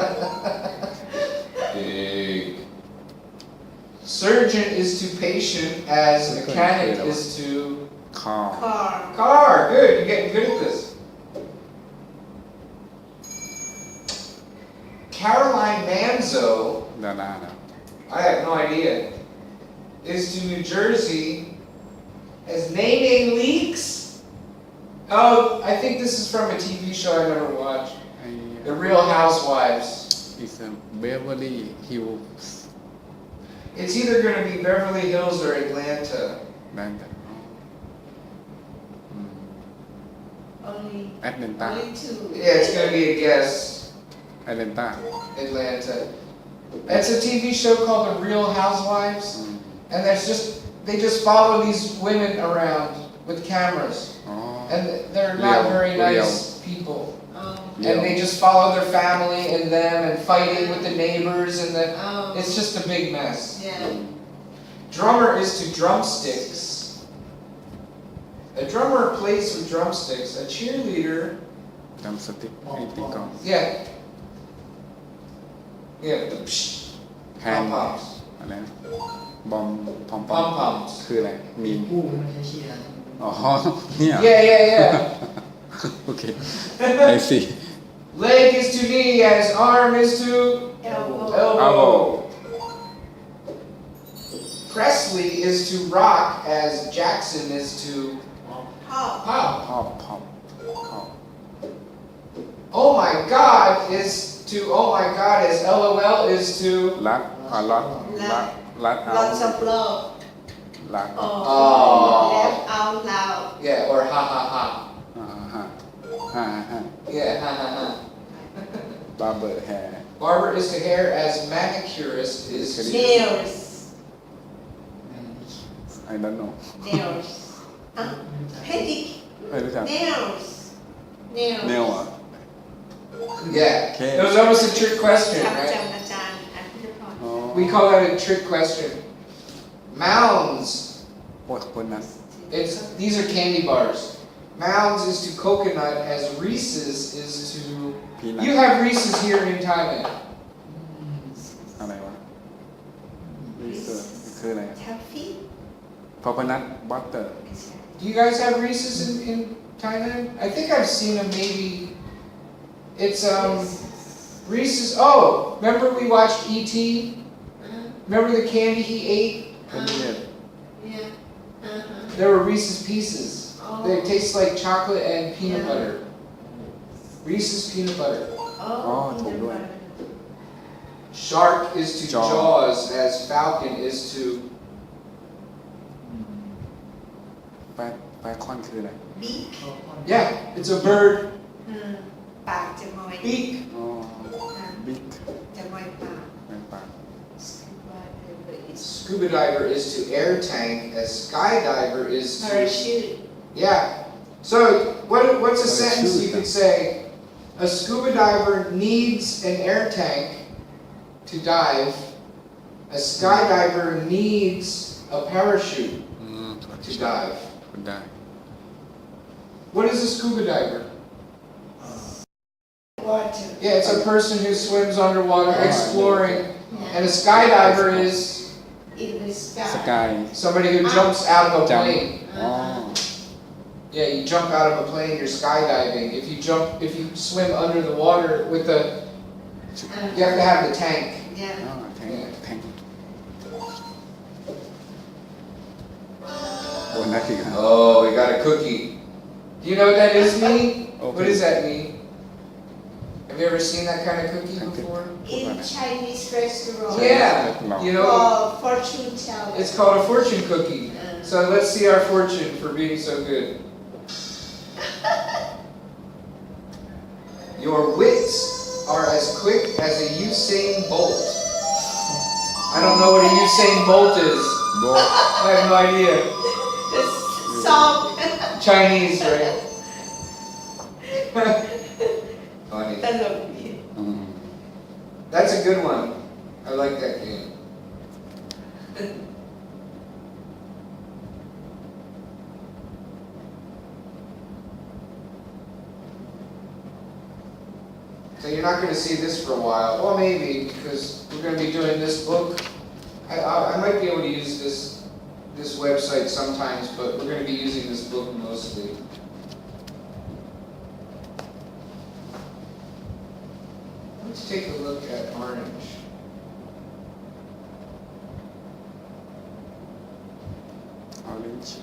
Pig. Surgeon is to patient as mechanic is to คอ car car. Good. You're getting good at this. Caroline Manzo, ดารานะ I have no idea, is to New Jersey as Nene Leaks. Oh, I think this is from a TV show I never watched. ไอ้ The Real Housewives. is a Beverly Hills It's either going to be Beverly Hills or Atlanta. แบนด์only แอตแลนตา only two Yeah, it's going to be a guess. แอตแลนตา Atlanta. It's a TV show called The Real Housewives, and they just follow these women around with cameras, อ๋อ and they're not very Real. nice people, oh and they just follow their family and them and fighting with the neighbors, and oh it's just a big mess. yeah Drummer is to drumsticks. A drummer plays with drumsticks. A cheerleader, จำสติ๊กไอ้ติ๊กก่อน yeah, the psh, แฮน pom poms, อะไรนะบอมพอม pom poms. คืออะไรมี กู้มันใช้เชียร์ อ๋อเนี่ย Yeah. โอเคไอซี Leg is to knee as arm is to elbow elbow. Presley is to rock as Jackson is to pop pop. พอบพอบพอบ Oh my God is to oh my God is LOL is to รักรักรักเอา lots of love รัก oh laugh out loud yeah or ha ha ha. ฮ่าฮ่าฮ่าฮ่า Yeah, ha ha ha. บาร์เบอร์แฮร์ Barber is to hair as manicurist is to nails I don't know nails pedic ไม่รู้จัก nails เนลอ่ะ yeah. Okay. It was almost a trick question, จำ right? อาจารย์อภิพร อ๋อ We call that a trick question. Mounds. ปวดคนนั้น These are candy bars. Mounds is to coconut as Reese's is to. Peanut. You have Reese's here in Thailand. อะไรวะนี่คืออะไร taffy พอพนัทบัตเตอร์ Do you guys have Reese's in Thailand? I think I've seen them maybe. It's Reese's. Oh, remember we watched E.T.? Remember the candy he ate? เป็นเลือด yeah There were Reese's Pieces. Oh. They taste like chocolate and peanut Yeah. butter. Reese's peanut butter. oh ถูกด้วย Shark is to Jaw. jaws as falcon is to. แปลคอนคืออะไร beak Yeah, it's a bird. ปากจะงอย Beak. อ๋อบิ๊ก จะงอยปาก แปลปาก Scuba diver is to air tank as skydiver is to. parachute Yeah. So what's a sentence you could say? A scuba diver needs an air tank to dive. A skydiver needs a parachute อืม to dive. ถูกได้ What is a scuba diver? water Yeah, it's a person who swims underwater Oh, exploring. Yeah. And a skydiver is in the ส sky กาย somebody who jumps out of a Jump. plane. อ๋อ Yeah, you jump out of a plane, you're skydiving. If you swim under the water with the, you have to have the tank. yeah อ๋อแทงแทงโอ้น่ากิน Oh, we got a cookie. Do you know what that is, me? Okay. What does that mean? Have you ever seen that kind of cookie Okay. before? in Chinese restaurant Yeah, you know, fortune teller it's called a fortune cookie. So let's see our fortune for being so good. Your wits are as quick as a Usain Bolt. I don't know what a Usain Bolt is. I have no idea. The song. Chinese, right? Funny. ตลกดี That's a good one. I like that game. So you're not going to see this for a while. Well, maybe, because we're going to be doing this book. I might be able to use this website sometimes, but we're going to be using this book mostly. Let's take a look at orange. Orange.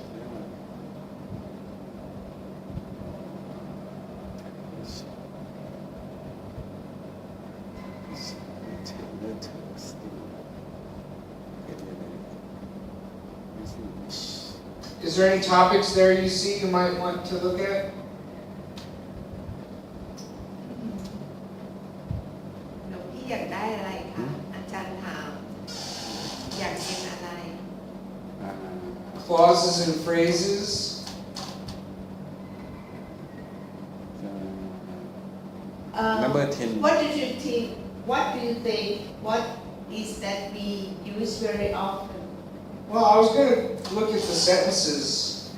Is there any topics there you see you might want to look at? หลวงพี่อยากได้อะไรคะอาจารย์ถามอยากเป็นอะไร Clauses and phrases. Number 10. What do you think? What do you think? What is that we use very often? Well, I was going to look at the sentences,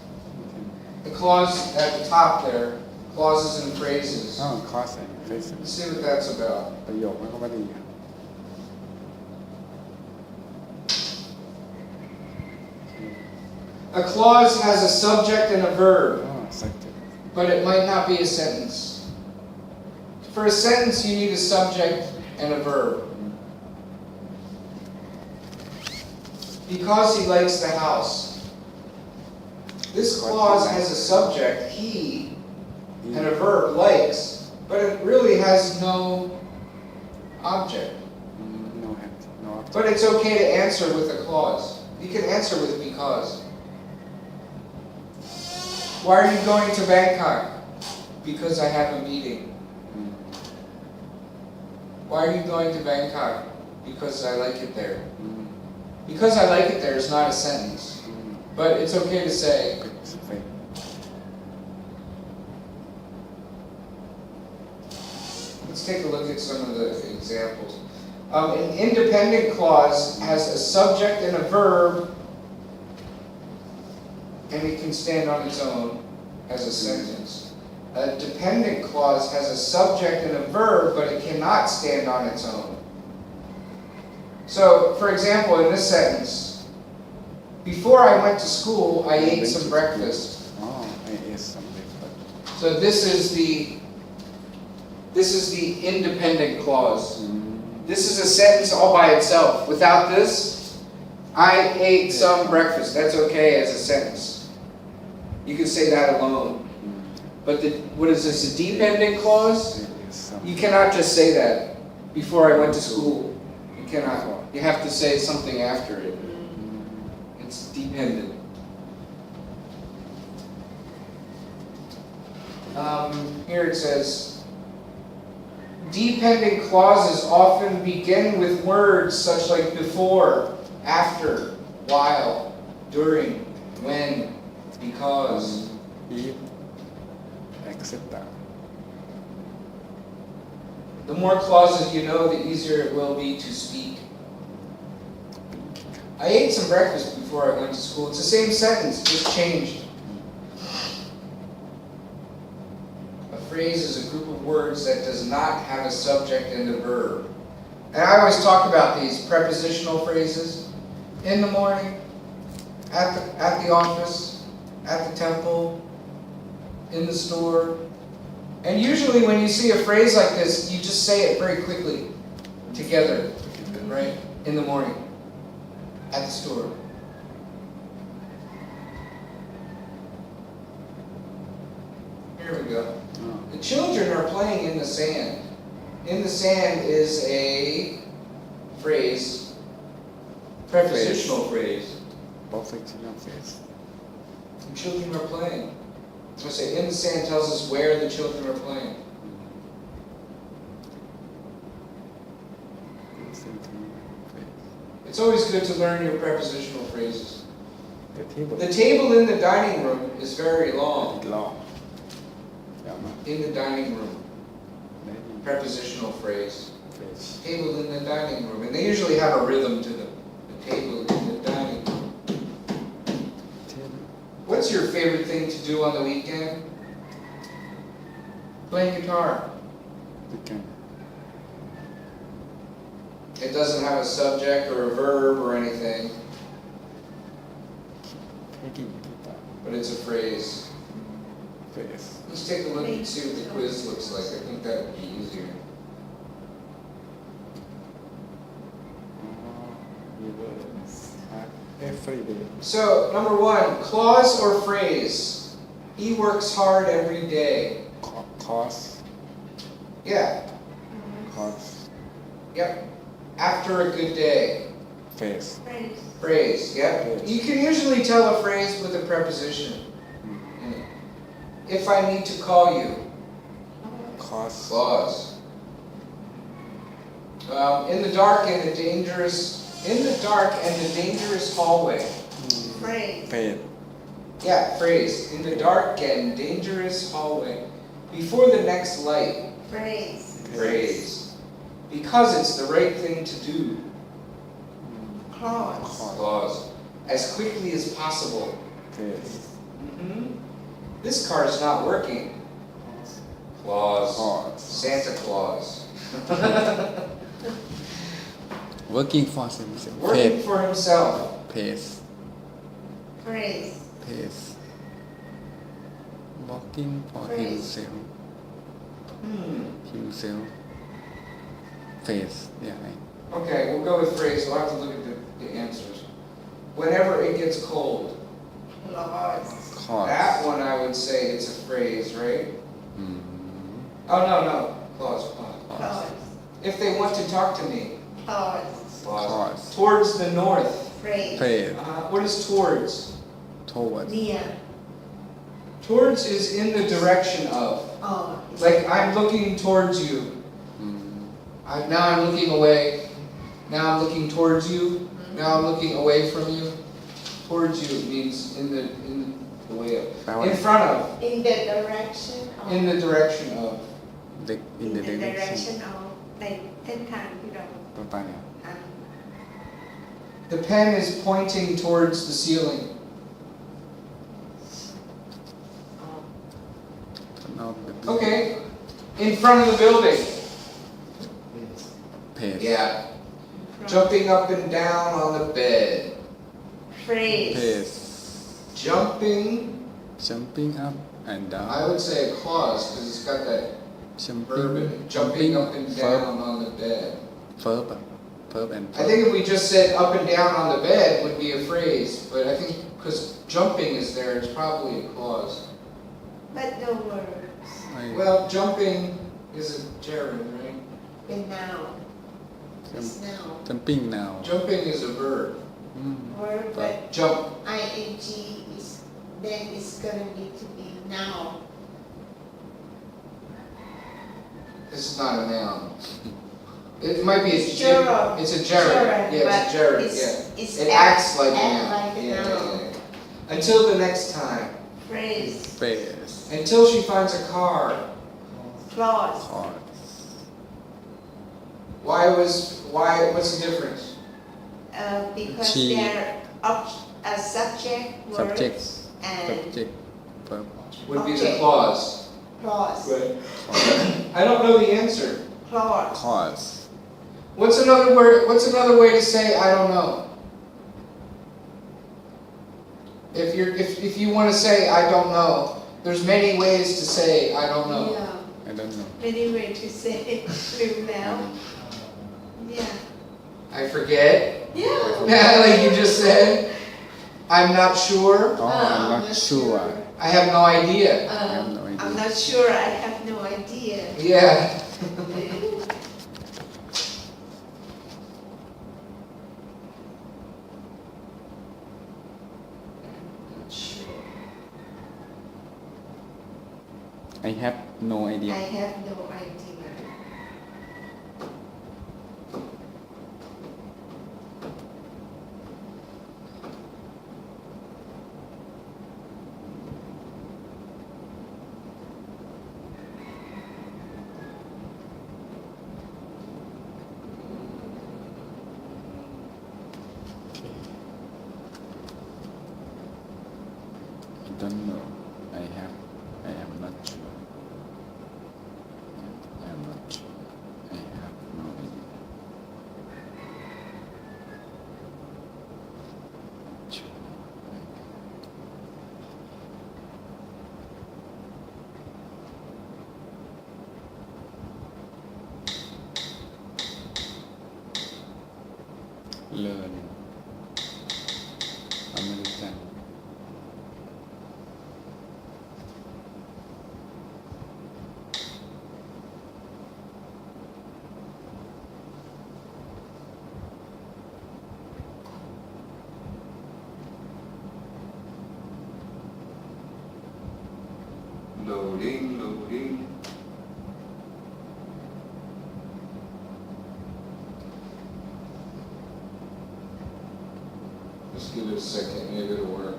the clause at the top there, clauses and phrases. อ๋อ clause and phrases Let's see what that's about. ประโยคมันก็ไม่ดีครับ A clause has a subject and a verb, อ๋อ subject but it might not be a sentence. For a sentence, you need a subject and a verb. Because he likes the house. This clause has a subject, he, and a verb, likes, but it really has no object. no object But it's okay to answer with a clause. You can answer with because. Why are you going to Bangkok? Because I have a meeting. Why are you going to Bangkok? Because I like it there. Because I like it there is not a sentence, but it's okay to say. Let's take a look at some of the examples. An independent clause has a subject and a verb, and it can stand on its own as a sentence. A dependent clause has a subject and a verb, but it cannot stand on its own. So, for example, in this sentence, before I went to school, I ate some breakfast. oh I ate some breakfast So this is the independent clause. This is a sentence all by itself. Without this, I ate some breakfast. That's okay as a sentence. You can say that alone. But what is this, a dependent clause? You cannot just say that. Before I went to school. You cannot. You have to say something after it. It's dependent. Here it says, dependent clauses often begin with words such like before, after, while, during, when, because. if etc The more clauses you know, the easier it will be to speak. I ate some breakfast before I went to school. It's the same sentence, just changed. A phrase is a group of words that does not have a subject and a verb. And I always talk about these prepositional phrases. In the morning, at the office, at the temple, in the store. And usually when you see a phrase like this, you just say it very quickly, together, right? In the morning, at the store. Here we go. The children are playing in the sand. In the sand is a phrase, prepositional phrase. Prepositional phrase The children are playing. So I say, in the sand tells us where the children are playing. It's always good to learn your prepositional phrases. The table The table in the dining room is very long. ติดรอบยาวมาก In the dining room. ได้ยิน Prepositional phrase. phrase Table in the dining room. And they usually have a rhythm to them. The table in the dining room. table What's your favorite thing to do on the weekend? Playing guitar. weekend It doesn't have a subject or a verb or anything, taking guitar but it's a phrase. phrase Let's take a look and see what the quiz looks like. I think that would be easier. reverse every day So, number one, clause or phrase. He works hard every day. cause Yeah, cause yep. After a good day. phrase Phrase. Phrase, yep. Yes. You can usually tell a phrase with a preposition. in it. If I need to call you. cause Clause. In the dark and the dangerous hallway. Phrase. phrase Yeah, phrase. In the dark and dangerous hallway. Before the next light. Phrase. Phrase. Because it's the right thing to do. Clause. Clause. As quickly as possible. phrase This car is not working. Clause. cause Santa Claus. working for himself Working for himself. phrase Phrase. phrase working for Phrase. himself Hmm. himself phrase yeah Okay, we'll go with phrase. We'll have to look at the answers. Whenever it gets cold. Clause. cause That one I would say it's a phrase, right? mm, Oh, no. Clause. Clause. If they want to talk to me. Clause. cause Towards the north. Phrase. phrase What is towards? towards Near. Towards is in the direction of. Oh. Like, I'm looking towards you. mm, Now I'm looking away. Now I'm looking towards you. Now I'm looking away from you. Towards you means in the way of. แปลว่า In front of. In the direction of. In the direction of. in the direction direction of ในเส้นทางที่เรา ต่อไปเนี่ย ท The pen is pointing towards the ceiling. นอก Okay. In front of the building. page Yeah. Jumping up and down on the bed. phrase. page jumping up and down I would say a clause because it's got that verb in it. Jumping up and down on the bed. verb and I think if we just said up and down on the bed would be a phrase, but I think because jumping is there, it's probably a clause. But no words. Well, jumping is a gerund, right?เป็น noun. It's noun. jumping now Jumping is a verb. Word, but Jump. ing is then it's gonna need to be noun. This is not a noun. It might be a Gerund. It's a gerund. Yeah, it's a but gerund. it's- Yeah. it's It act- acts like a act noun. like a Yeah, noun. yeah. Until the next time. Phrase. phrase Until she finds a car. Clause. cause What's the difference? Because She- they're a subject, word, subject and subject verb Would be the Okay. clause. clause. Right. I don't know the answer. Clause. cause What's another word? What's another way to say I don't know? If you want to say I don't know, there's many ways to say I don't know. Yeah. I don't know Many way to say it. ลืมแล้ว Yeah. I forget. Yeah. Like you just said. I'm not sure. I'm not sure I have no idea. have no idea. I'm not sure. I have no idea. Yeah. Sure. I have no idea I have no idea. don't know. I am not sure. I am not sure. I have no idea. Sure. Learn American. Loading. Just give it a second, maybe it'll work.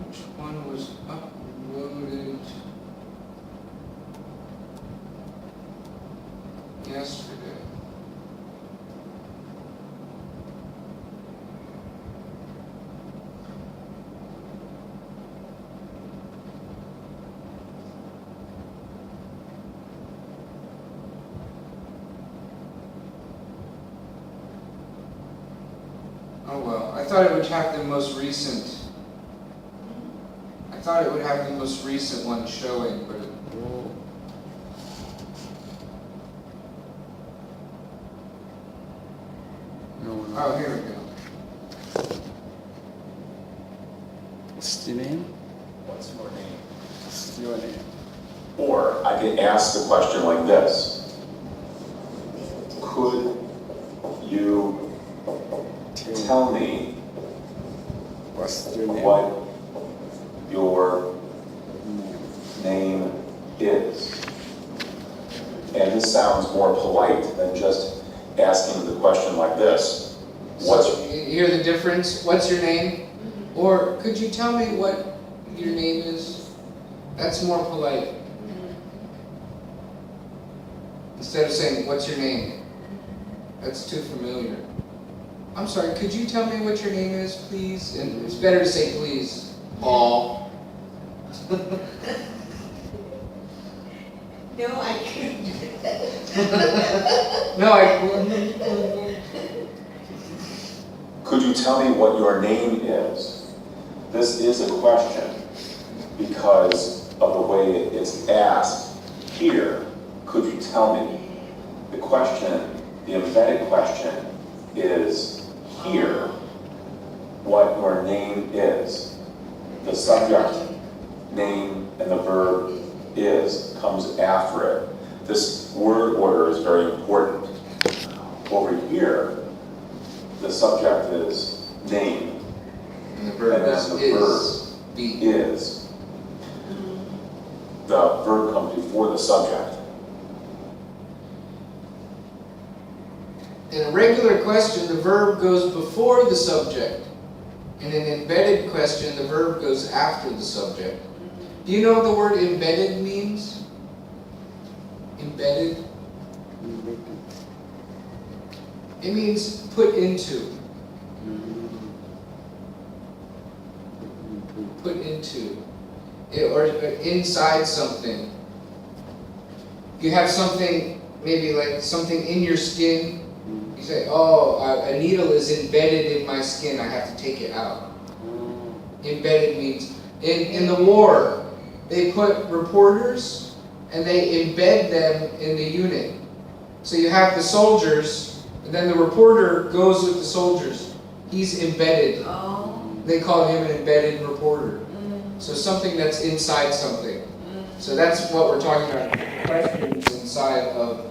Which one was uploaded yesterday? Oh well, I thought it would have the most recent. I thought it would have the most recent one showing, but it, No. oh, here we go. What's your name? What's your name? What's your name? Or I could ask the question like this. Could you tell me What's your name? what your name is? And this sounds more polite than just asking the question like this. What's So, you hear the difference? What's your name? Or could you tell me what your name is? That's more polite. Instead of saying, what's your name? That's too familiar. I'm sorry, could you tell me what your name is, please? And it's better to say please. Paul. No, I couldn't. No, I. Could you tell me what your name is? This is a question because of the way it's asked here. Could you tell me? The question, the embedded question is here what your name is. The subject, name, and the verb is comes after it. This word order is very important. Over here, the subject is name, And the verb and is then the verb be. is. The verb comes before the subject. In a regular question, the verb goes before the subject. In an embedded question, the verb goes after the subject. Do you know what the word embedded means? Embedded? It means put into. Put into. Or inside something. You have something, maybe like something in your skin. You say, oh, a needle is embedded in my skin, I have to take it out. Embedded means, in the war, they put reporters and they embed them in the unit. So you have the soldiers, and then the reporter goes with the soldiers. He's embedded. Oh. They call him an embedded reporter. So something that's inside something. So that's what we're talking about. Questions inside of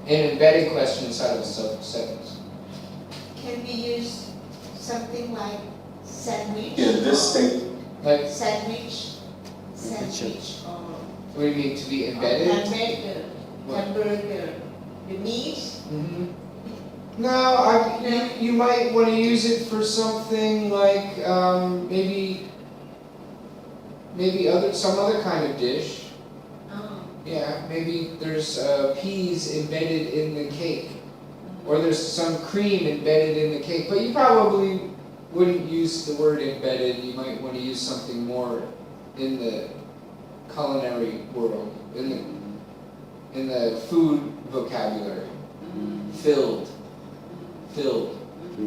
an embedded question inside of a sentence. Can we use something like sandwich? In this state, Like, Sandwich. Sandwich. Or what do you mean, to be embedded? hamburger. What? Hamburger. The meat. Mm-hmm. No, you might want to use it for something like maybe some other kind of dish. Oh. Yeah, maybe there's peas embedded in the cake, or there's some cream embedded in the cake. But you probably wouldn't use the word embedded. You might want to use something more in the culinary world, in the food vocabulary. Filled.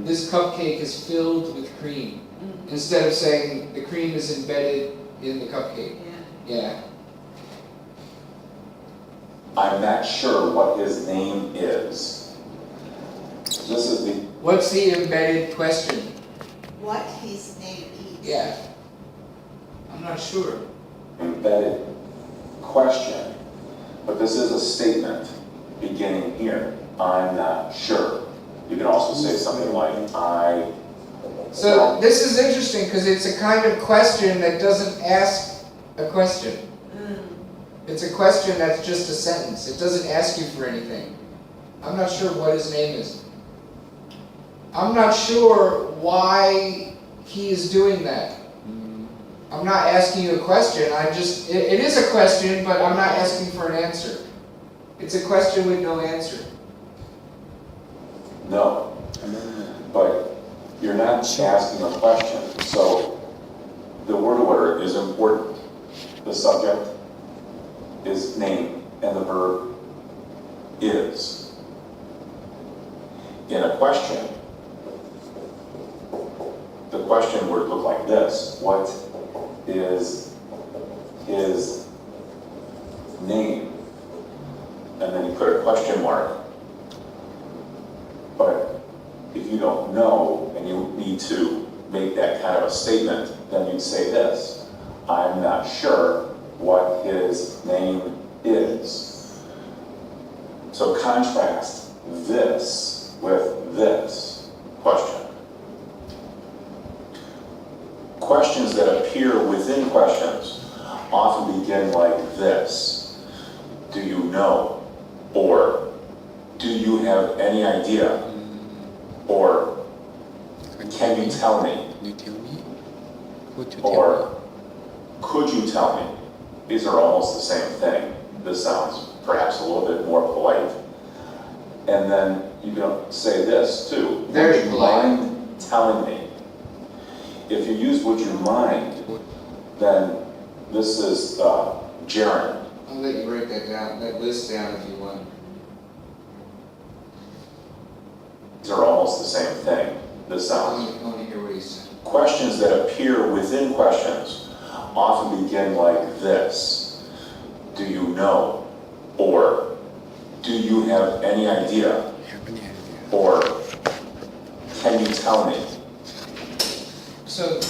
This cupcake is filled with cream. Instead of saying the cream is embedded in the cupcake. Yeah. I'm not sure what his name is. This is the... What's the embedded question? What his name is. Yeah. I'm not sure. Embedded question. But this is a statement beginning here. I'm not sure. You can also say something like, So this is interesting because it's a kind of question that doesn't ask a question. It's a question that's just a sentence. It doesn't ask you for anything. I'm not sure what his name is. I'm not sure why he is doing that. I'm not asking you a question. It is a question, but I'm not asking for an answer. It's a question with no answer. No. But you're not asking a question. So the word order is important. The subject is name and the verb is. In a question, the question would look like this. What is his name? And then you put a question mark. But if you don't know and you need to make that kind of a statement, then you'd say this. I'm not sure what his name is. So contrast this with this question. Questions that appear within questions often begin like this. Do you know? Or do you have any idea? Or can you tell me? Or could you tell me? These are almost the same thing. This sounds perhaps a little bit more polite. And then you can say this too. Very would you polite. mind telling me? If you use would you mind, then this is gerund. I'll let you write that down, that list down if you want. These are almost the same thing. This sounds. I want to hear what he said. Questions that appear within questions often begin like this. Do you know? Or do you have any idea? Or can you tell me? So,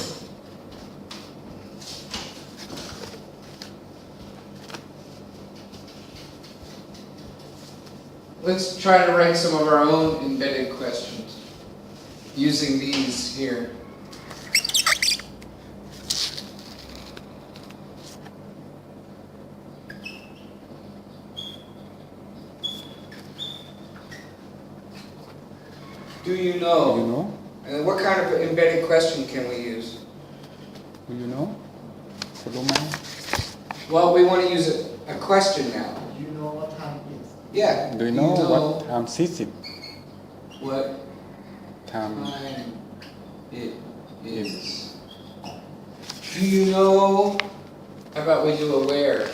let's try to write some of our own embedded questions using these here. Do you know? Do you know? And what kind of embedded question can we use? Do you know? Follow me. Well, we want to use a question now. Do you know what time it is? Yeah. Do you know what time is it? What Time time it is? Do you know? How about we do a where?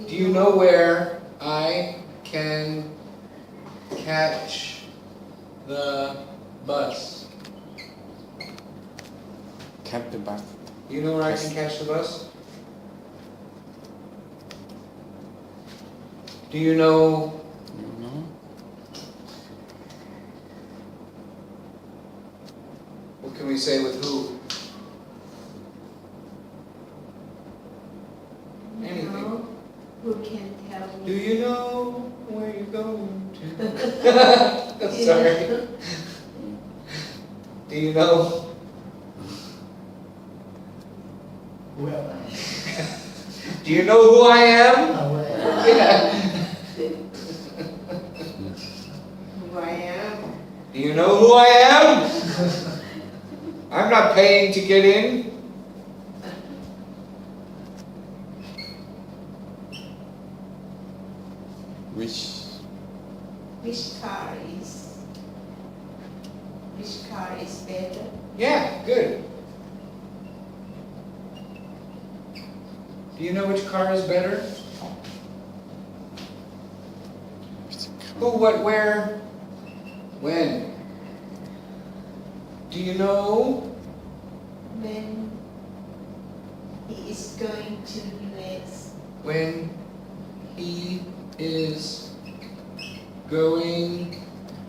Do you know where I can catch the bus? catch the bus. You know where I can catch the bus? Do you know? You know? What can we say with who? Anything. No, who can tell Do me? you know where you're going to? Sorry. Do you know? Who am I? Do you know who I am? Yeah. Who I am? Do you know who I am? I'm not paying to get in. Which car is better? Yeah, good. Do you know which car is better? Who, what, where, when? Do you know? When he is going to US. When he is going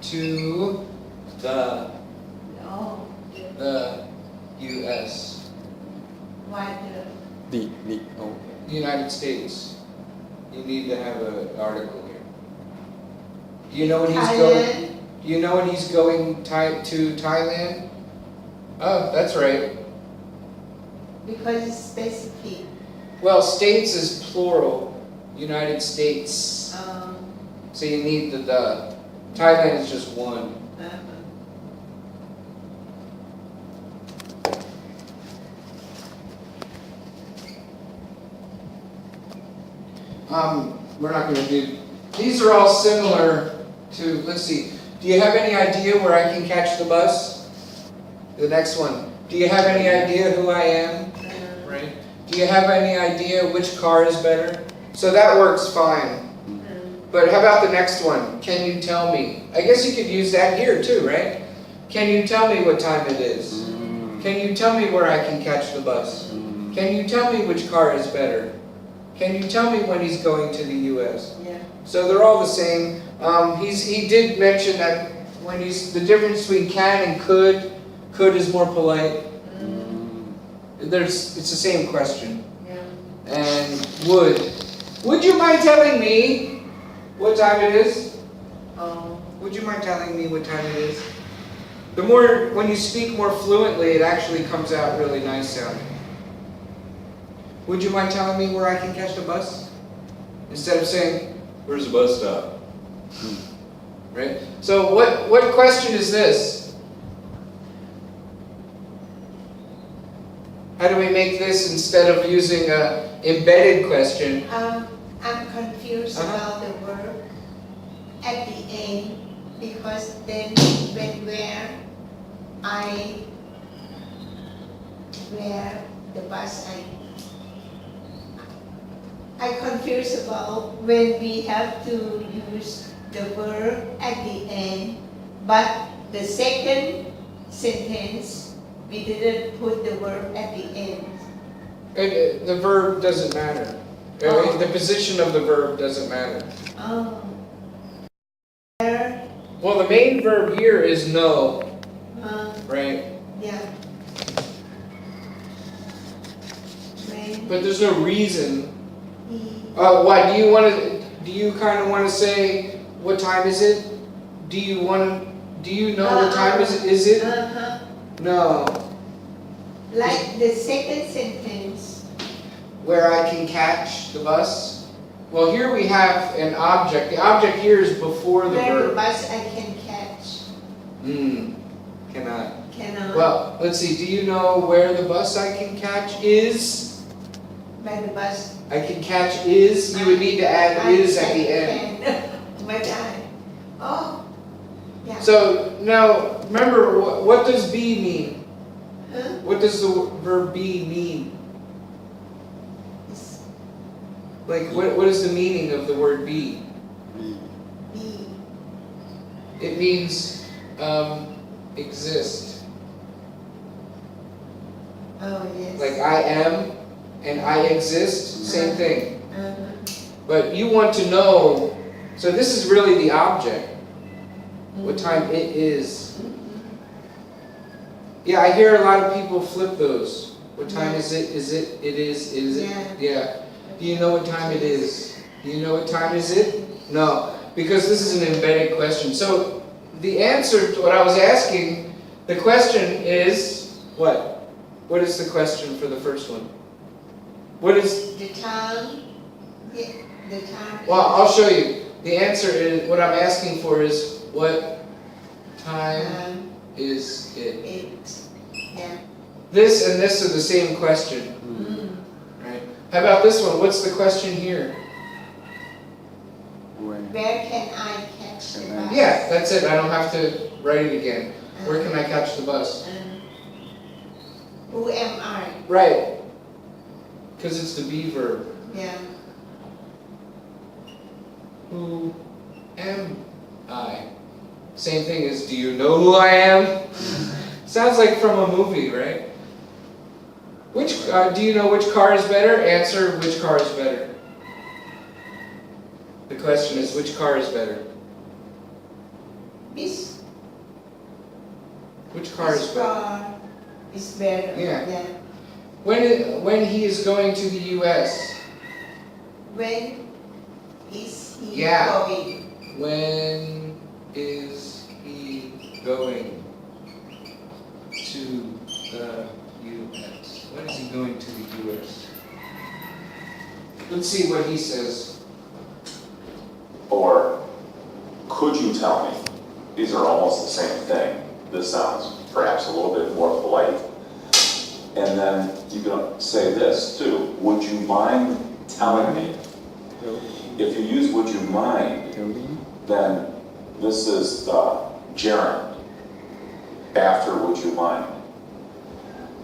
to the US. Why the United States. You need to have an article here. Do you know when he's going? Do you know when he's going to Thailand? Oh, that's right. Because it's specific. Well, states is plural. United States. So you need the. Thailand is just one. We're not going to do. These are all similar to. Let's see. Do you have any idea where I can catch the bus? The next one. Do you have any idea who I am? Right. Do you have any idea which car is better? So that works fine. But how about the next one? Can you tell me? I guess you could use that here too, right? Can you tell me what time it is? Can you tell me where I can catch the bus? Can you tell me which car is better? Can you tell me when he's going to the U.S.? Yeah. So they're all the same. He did mention that when the difference between can and could is more polite. It's the same question. Yeah. And would you mind telling me what time it is? Would you mind telling me what time it is? The more, when you speak more fluently, it actually comes out really nice sounding. Would you mind telling me where I can catch the bus? Instead of saying, where's the bus stop? Right? So what question is this? How do we make this instead of using an embedded question? I'm confused about the verb at the end, because then where the bus I confused about when we have to use the verb at the end, but the second sentence we didn't put the verb at the end. The verb doesn't matter. The position of the verb doesn't matter. Well, the main verb here is no, right? Yeah. But there's no reason. Why do you want to? Do you kind of want to say what time is it? Do you know what time is it? No. Like the second sentence. Where I can catch the bus. Well, here we have an object. The object here is before the verb. Where the bus I can catch. Cannot. Well, let's see. Do you know where the bus I can catch is? Where the bus I can catch is. You would need to add is at the end. Yeah. So now remember, what does be mean? Huh? What does the verb be mean? Like, what is the meaning of the word be? Be. It means exist. Oh, yes. Like I am and I exist, same thing. But you want to know, so this is really the object. What time it is. Yeah, I hear a lot of people flip those. What time is it? Is it? It is? Is it? Yeah. Do you know what time it is? Do you know what time is it? No, because this is an embedded question. So the answer to what I was asking, the question is what? What is the question for the first one? What is? The time. Yeah, the time. Well, I'll show you. The answer is, what I'm asking for is, what time is it? Yeah. This and this are the same question. Right? How about this one? What's the question here? Where can I catch the bus? Yeah, that's it. I don't have to write it again. Where can I catch the bus? Who am I? Right. Because it's the be verb. Yeah. Who am I? Same thing as, do you know who I am? Sounds like from a movie, right? Which do you know which car is better? Answer, which car is better? The question is, which car is better? This. Which car is better? Car is better. Yeah. When he is going to the U.S. When is he Yeah. going? When is he going to the U.S.? When is he going to the U.S.? Let's see what he says. Or, could you tell me? These are almost the same thing. This sounds perhaps a little bit more polite. And then you can say this too. Would you mind telling me? If you use would you mind, then this is the gerund after would you mind.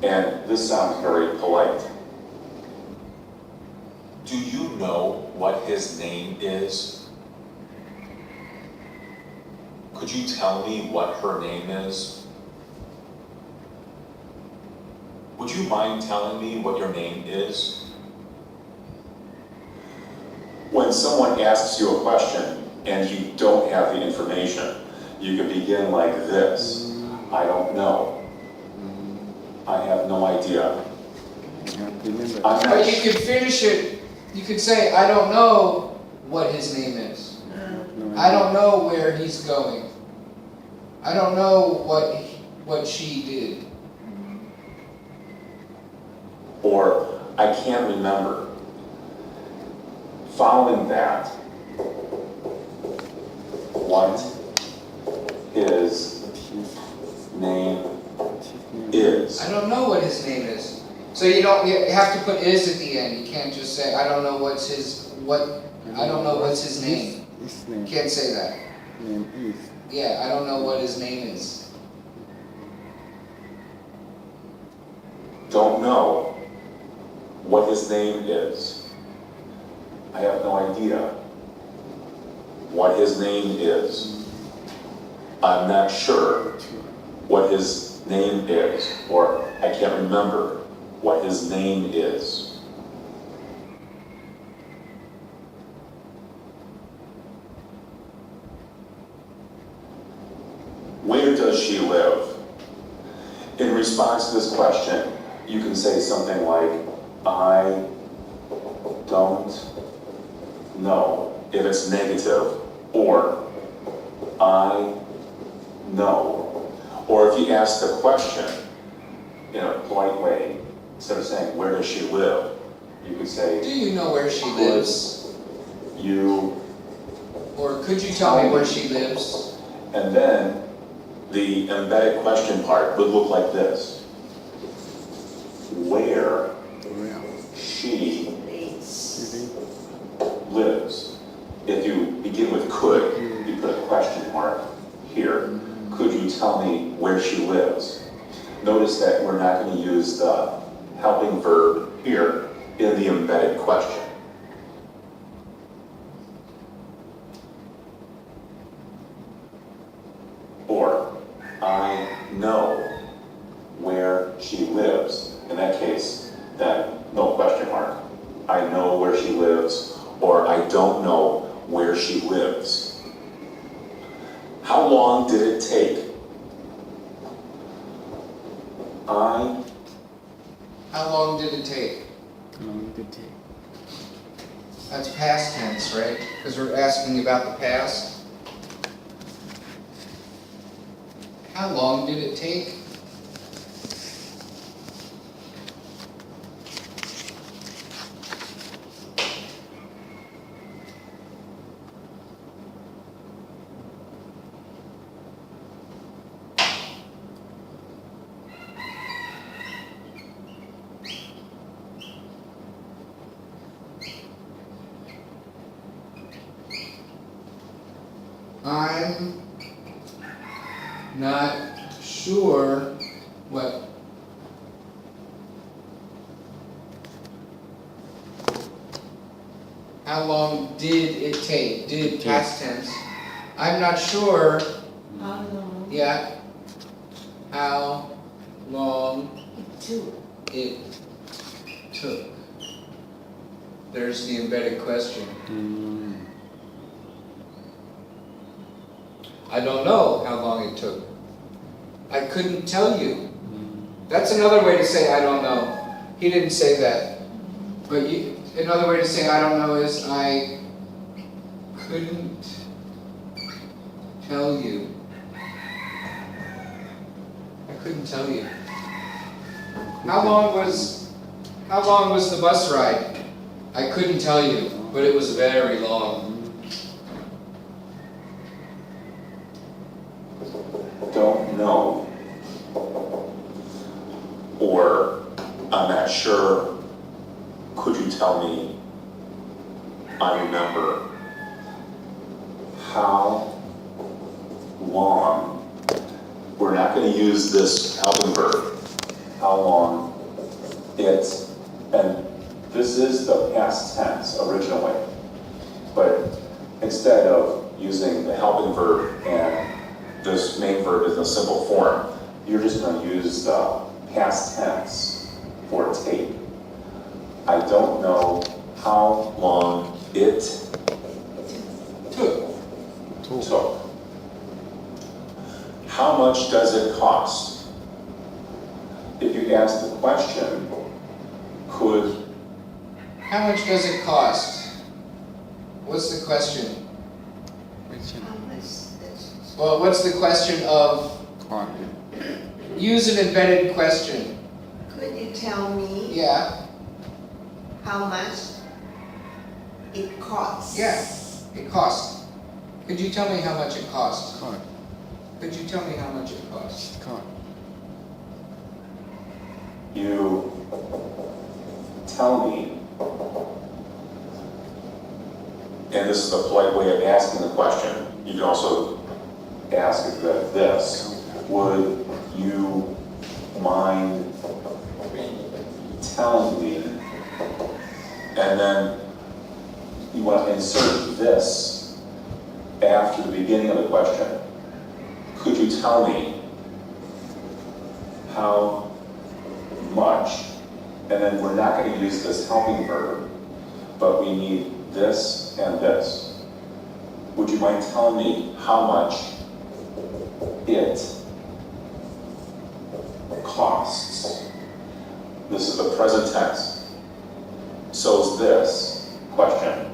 And this sounds very polite. Do you know what his name is? Could you tell me what her name is? Would you mind telling me what your name is? When someone asks you a question and you don't have the information, you can begin like this. I don't know. I have no idea. But you could finish it, you could say, I don't know what his name is. I don't know where he's going. I don't know what she did. Or, I can't remember. Following that, what his name is. I don't know what his name is. So you have to put is at the end. You can't just say, I don't know what's his name. You can't say that. Name is. Yeah, I don't know what his name is. Don't know what his name is. I have no idea what his name is. I'm not sure what his name is, or I can't remember what his name is. Where does she live? In response to this question, you can say something like, I don't know, if it's negative, or I know. Or if you ask the question in a polite way, instead of saying, where does she live? You could say, do you know where she lives? You. Or could you tell me where she lives? And then the embedded question part would look like this. Where she lives. If you begin with could, you put a question mark here. Could you tell me where she lives? Notice that we're not going to use the helping verb here in the embedded question. Or, I know where she lives. In that case, then no question mark. I know where she lives, or I don't know where she lives. How long did it take? How long did it take? How long did it take? That's past tense, right? Because we're asking about the past. How long did it take? I'm not sure what. How long did it take? Did past tense. I'm not sure. How long Yeah. How long it took? it took. There's the embedded question. I don't know how long it took. I couldn't tell you. That's another way to say I don't know. He didn't say that. But another way to say I don't know is I couldn't tell you. I couldn't tell you. How long was the bus ride? I couldn't tell you, but it was very long. Don't know. Or, I'm not sure. Could you tell me? I remember. How long? We're not going to use this helping verb. How long it, and this is the past tense originally, but instead of using the helping verb and this main verb in a simple form, you're just going to use the past tense for take. I don't know how long it took. How much does it cost? If you ask the question, could... How much does it cost? What's the question? How much does Well, what's the question of? Use an embedded question. Could you tell me Yeah. how much it costs? Yeah. It cost. Could you tell me how much it cost? Could you tell me how much it cost? You tell me, and this is a polite way of asking the question. You can also ask it that this, would you mind telling me? And then you want to insert this after the beginning of the question. Could you tell me how much? And then we're not going to use this helping verb, but we need this and this. Would you mind telling me how much it costs? This is the present tense. So is this question,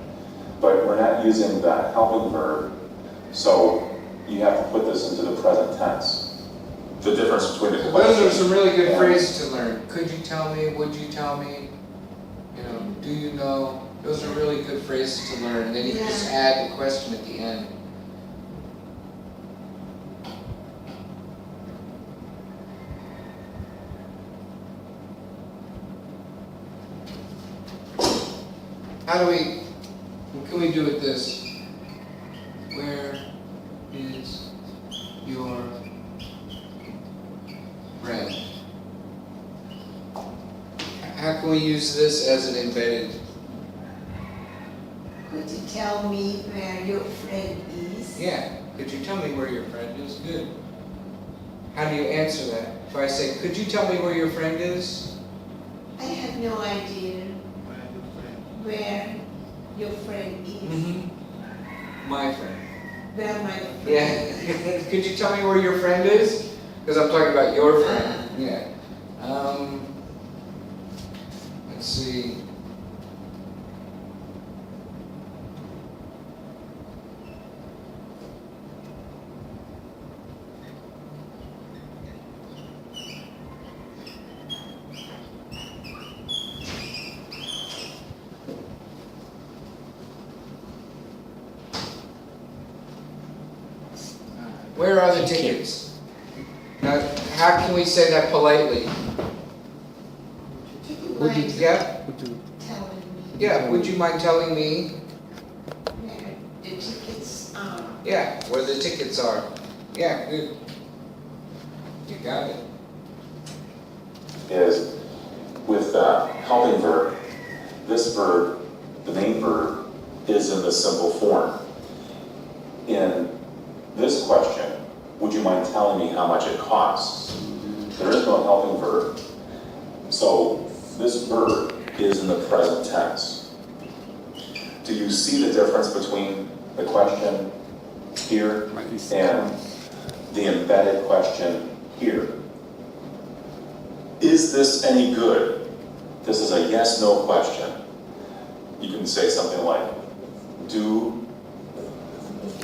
but we're not using that helping verb, so you have to put this into the present tense. The difference between the question. Those are some really good phrases to learn. Could you tell me? Would you tell me? You know, do you know? Those are really good phrases to learn. And then you can just add the question at the end. What can we do with this? Where is your friend? How can we use this as an embedded? Could you tell me where your friend is? Yeah, could you tell me where your friend is? Good. How do you answer that? If I say, could you tell me where your friend is? I have no idea where your friend is. Mm-hmm. My friend. Where my friend Yeah. is. Could you tell me where your friend is? Because I'm talking about your friend. Yeah. Let's see. Where are the tickets? Now, how can we say that politely? Would you Yeah? tell me Yeah, would you mind telling me? where the tickets are? Yeah, where the tickets are. Yeah, good. You got it. Is with helping verb, this verb, the main verb, is in the simple form. In this question, would you mind telling me how much it costs? There is no helping verb. So this verb is in the present tense. Do you see the difference between the question here and the embedded question here? Is this any good? This is a yes-no question. You can say something like, do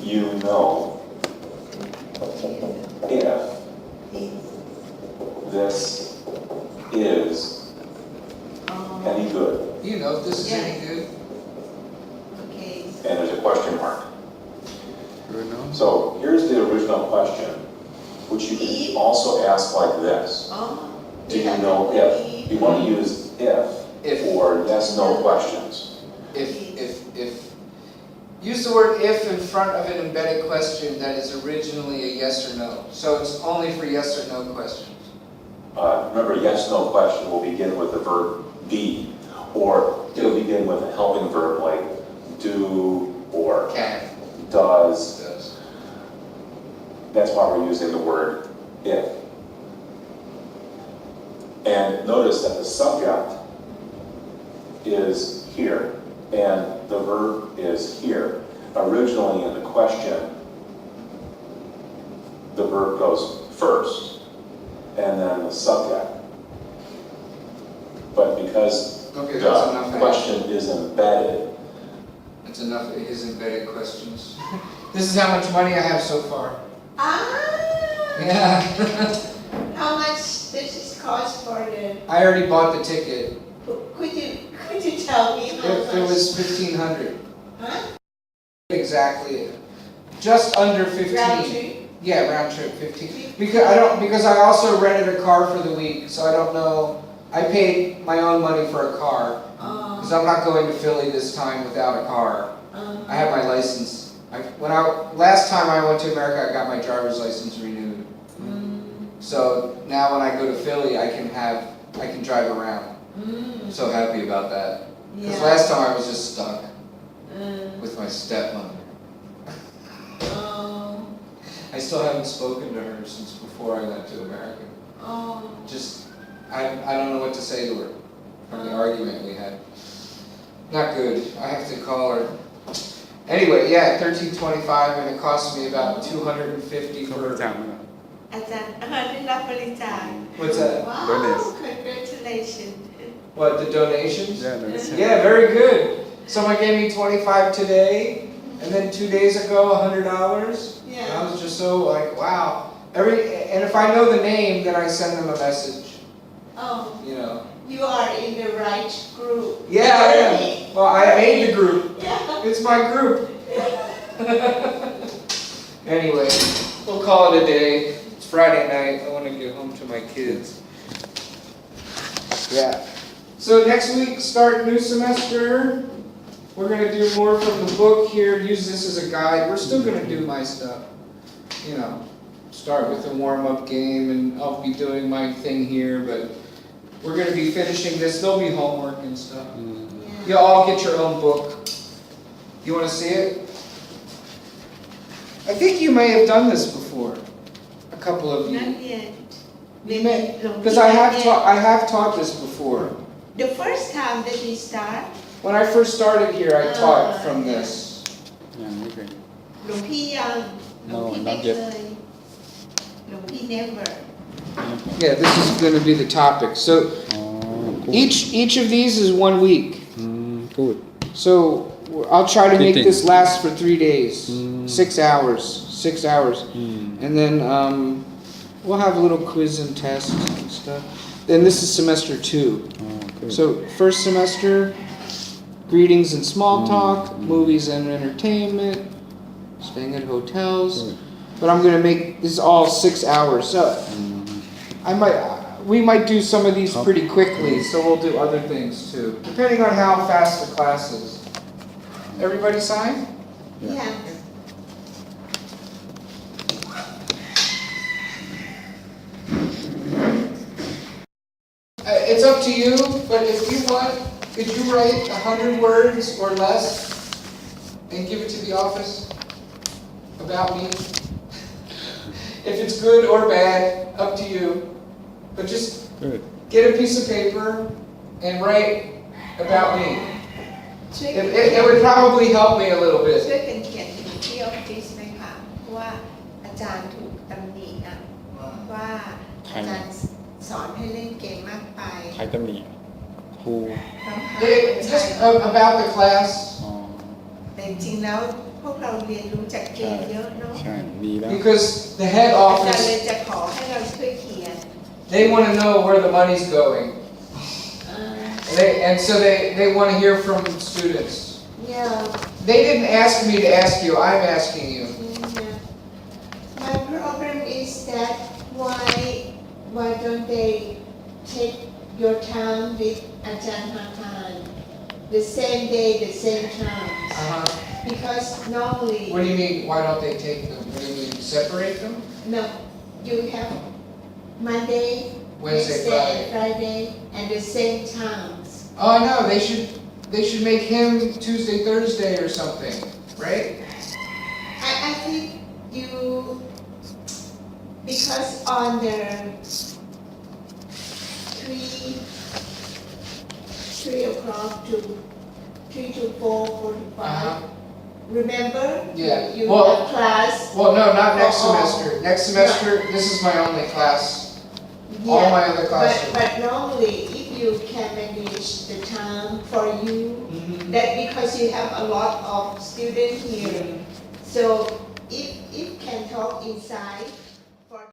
you know if this is any good? Do you know if this is any good? Okay. And there's a question mark. Good enough. So here's the original question, which you can also ask like this. Do you know if? You want to use if for yes-no questions. If. Use the word if in front of an embedded question that is originally a yes or no. So it's only for yes or no questions. Remember, yes-no question will begin with the verb be, or it'll begin with a helping verb like do or Can. Does. That's why we're using the word if. And notice that the subject is here and the verb is here. Originally in the question, the verb goes first and then the subject. But because the question is embedded. That's enough of his embedded questions. This is how much money I have so far. Yeah. How much does this cost for the? I already bought the ticket. Could you tell me how much? It was $1,500. Huh? Exactly. Just under 15. Round trip? Yeah, round trip 15. Because I also rented a car for the week, so I don't know. I paid my own money for a car because I'm not going to Philly this time without a car. I have my license. Last time I went to America, I got my driver's license renewed. So now when I go to Philly, I can drive around. I'm so happy about that. Because last time I was just stuck with my stepmother. I still haven't spoken to her since before I went to America. I don't know what to say to her from the argument we had. Not good. I have to call her. Anyway, yeah, $13.25, and it cost me about $250 for. What's that? Wow, congratulations. What, the donations? Yeah, donation. Yeah, very good. Someone gave me $25 today, and then 2 days ago, $100. Yeah. And I was just so like, wow. And if I know the name, then I send them a message. Oh. You know. You are in the right group. Yeah, I am. Well, I made the group. Yeah. It's my group. Anyway, we'll call it a day. It's Friday night. I want to get home to my kids. Yeah. So next week, start new semester. We're going to do more from the book here. Use this as a guide. We're still going to do my stuff. You know, start with a warm-up game, and I'll be doing my thing here, but we're going to be finishing this. There'll be homework and stuff. You'll all get your own book. You want to see it? I think you may have done this before. A couple of you. Not yet. Because I have taught this before. The first time that we start. When I first started here, I taught from this. Yeah, okay. หลวงพี่ยังหลวงพี่ No, ไม่ not เค yet. ยหลวงพี่ never. Yeah, this is going to be the topic. So Cool. each of these is 1 week. Good. So I'll try to make Fitting. this last for 3 days, 6 hours, 6 hours, and then we'll have a little quiz and test and stuff. Then this is semester 2. Good. So first semester, greetings and small talk, movies and entertainment, staying at hotels. Good. But I'm gonna make this all 6 hours. So we might do some of these pretty quickly, so we'll do other things too, depending on how fast the class is. Everybody sign? Yeah. it's up to you, but if you want, could you write 100 words or less and give it to the office about me? If it's good or bad, up to you. But just Good. get a piece of paper and write about me. ช่วยกัน It would probably help me a little ช่วย bit. กันเขียนถึงที่ออฟฟิศไหมคะว่าอาจารย์ถูกตำหนินะว่าอาจารย์สอนให้เล่นเกมมากไป ใครตำหนิครู Just about the class. อ๋อ แต่จริงๆแล้วพวกเราเรียนรู้จากเกมเยอะเนาะ ใช่ ดีแล้ว Because the head อาจารย์เลย office, จะขอให้เราช่วยเขียน they want to know where the money's going. And so they want to hear from students. Yeah. They didn't ask me to ask you, I'm asking you. Yeah. My problem is that why don't they take your time with Ajahn Hatan the same day, the same times? Uh-huh. Because normally, What do you mean, why don't they take them? What do you mean, separate them? no, you have Monday, Wednesday, Wednesday, and Friday, and the same times. Oh, no, they should make him Tuesday, Thursday or something, right? I think you, because on the 3 o'clock to 3 to 4:45. Uh-huh. Remember? Yeah. You Well- have class. Well, no, not next Oh, oh. semester. Next semester, this is my only class. All my other classes. But normally, if you can manage the time for you, Mhm. that because you have a lot of students here, so if can talk inside.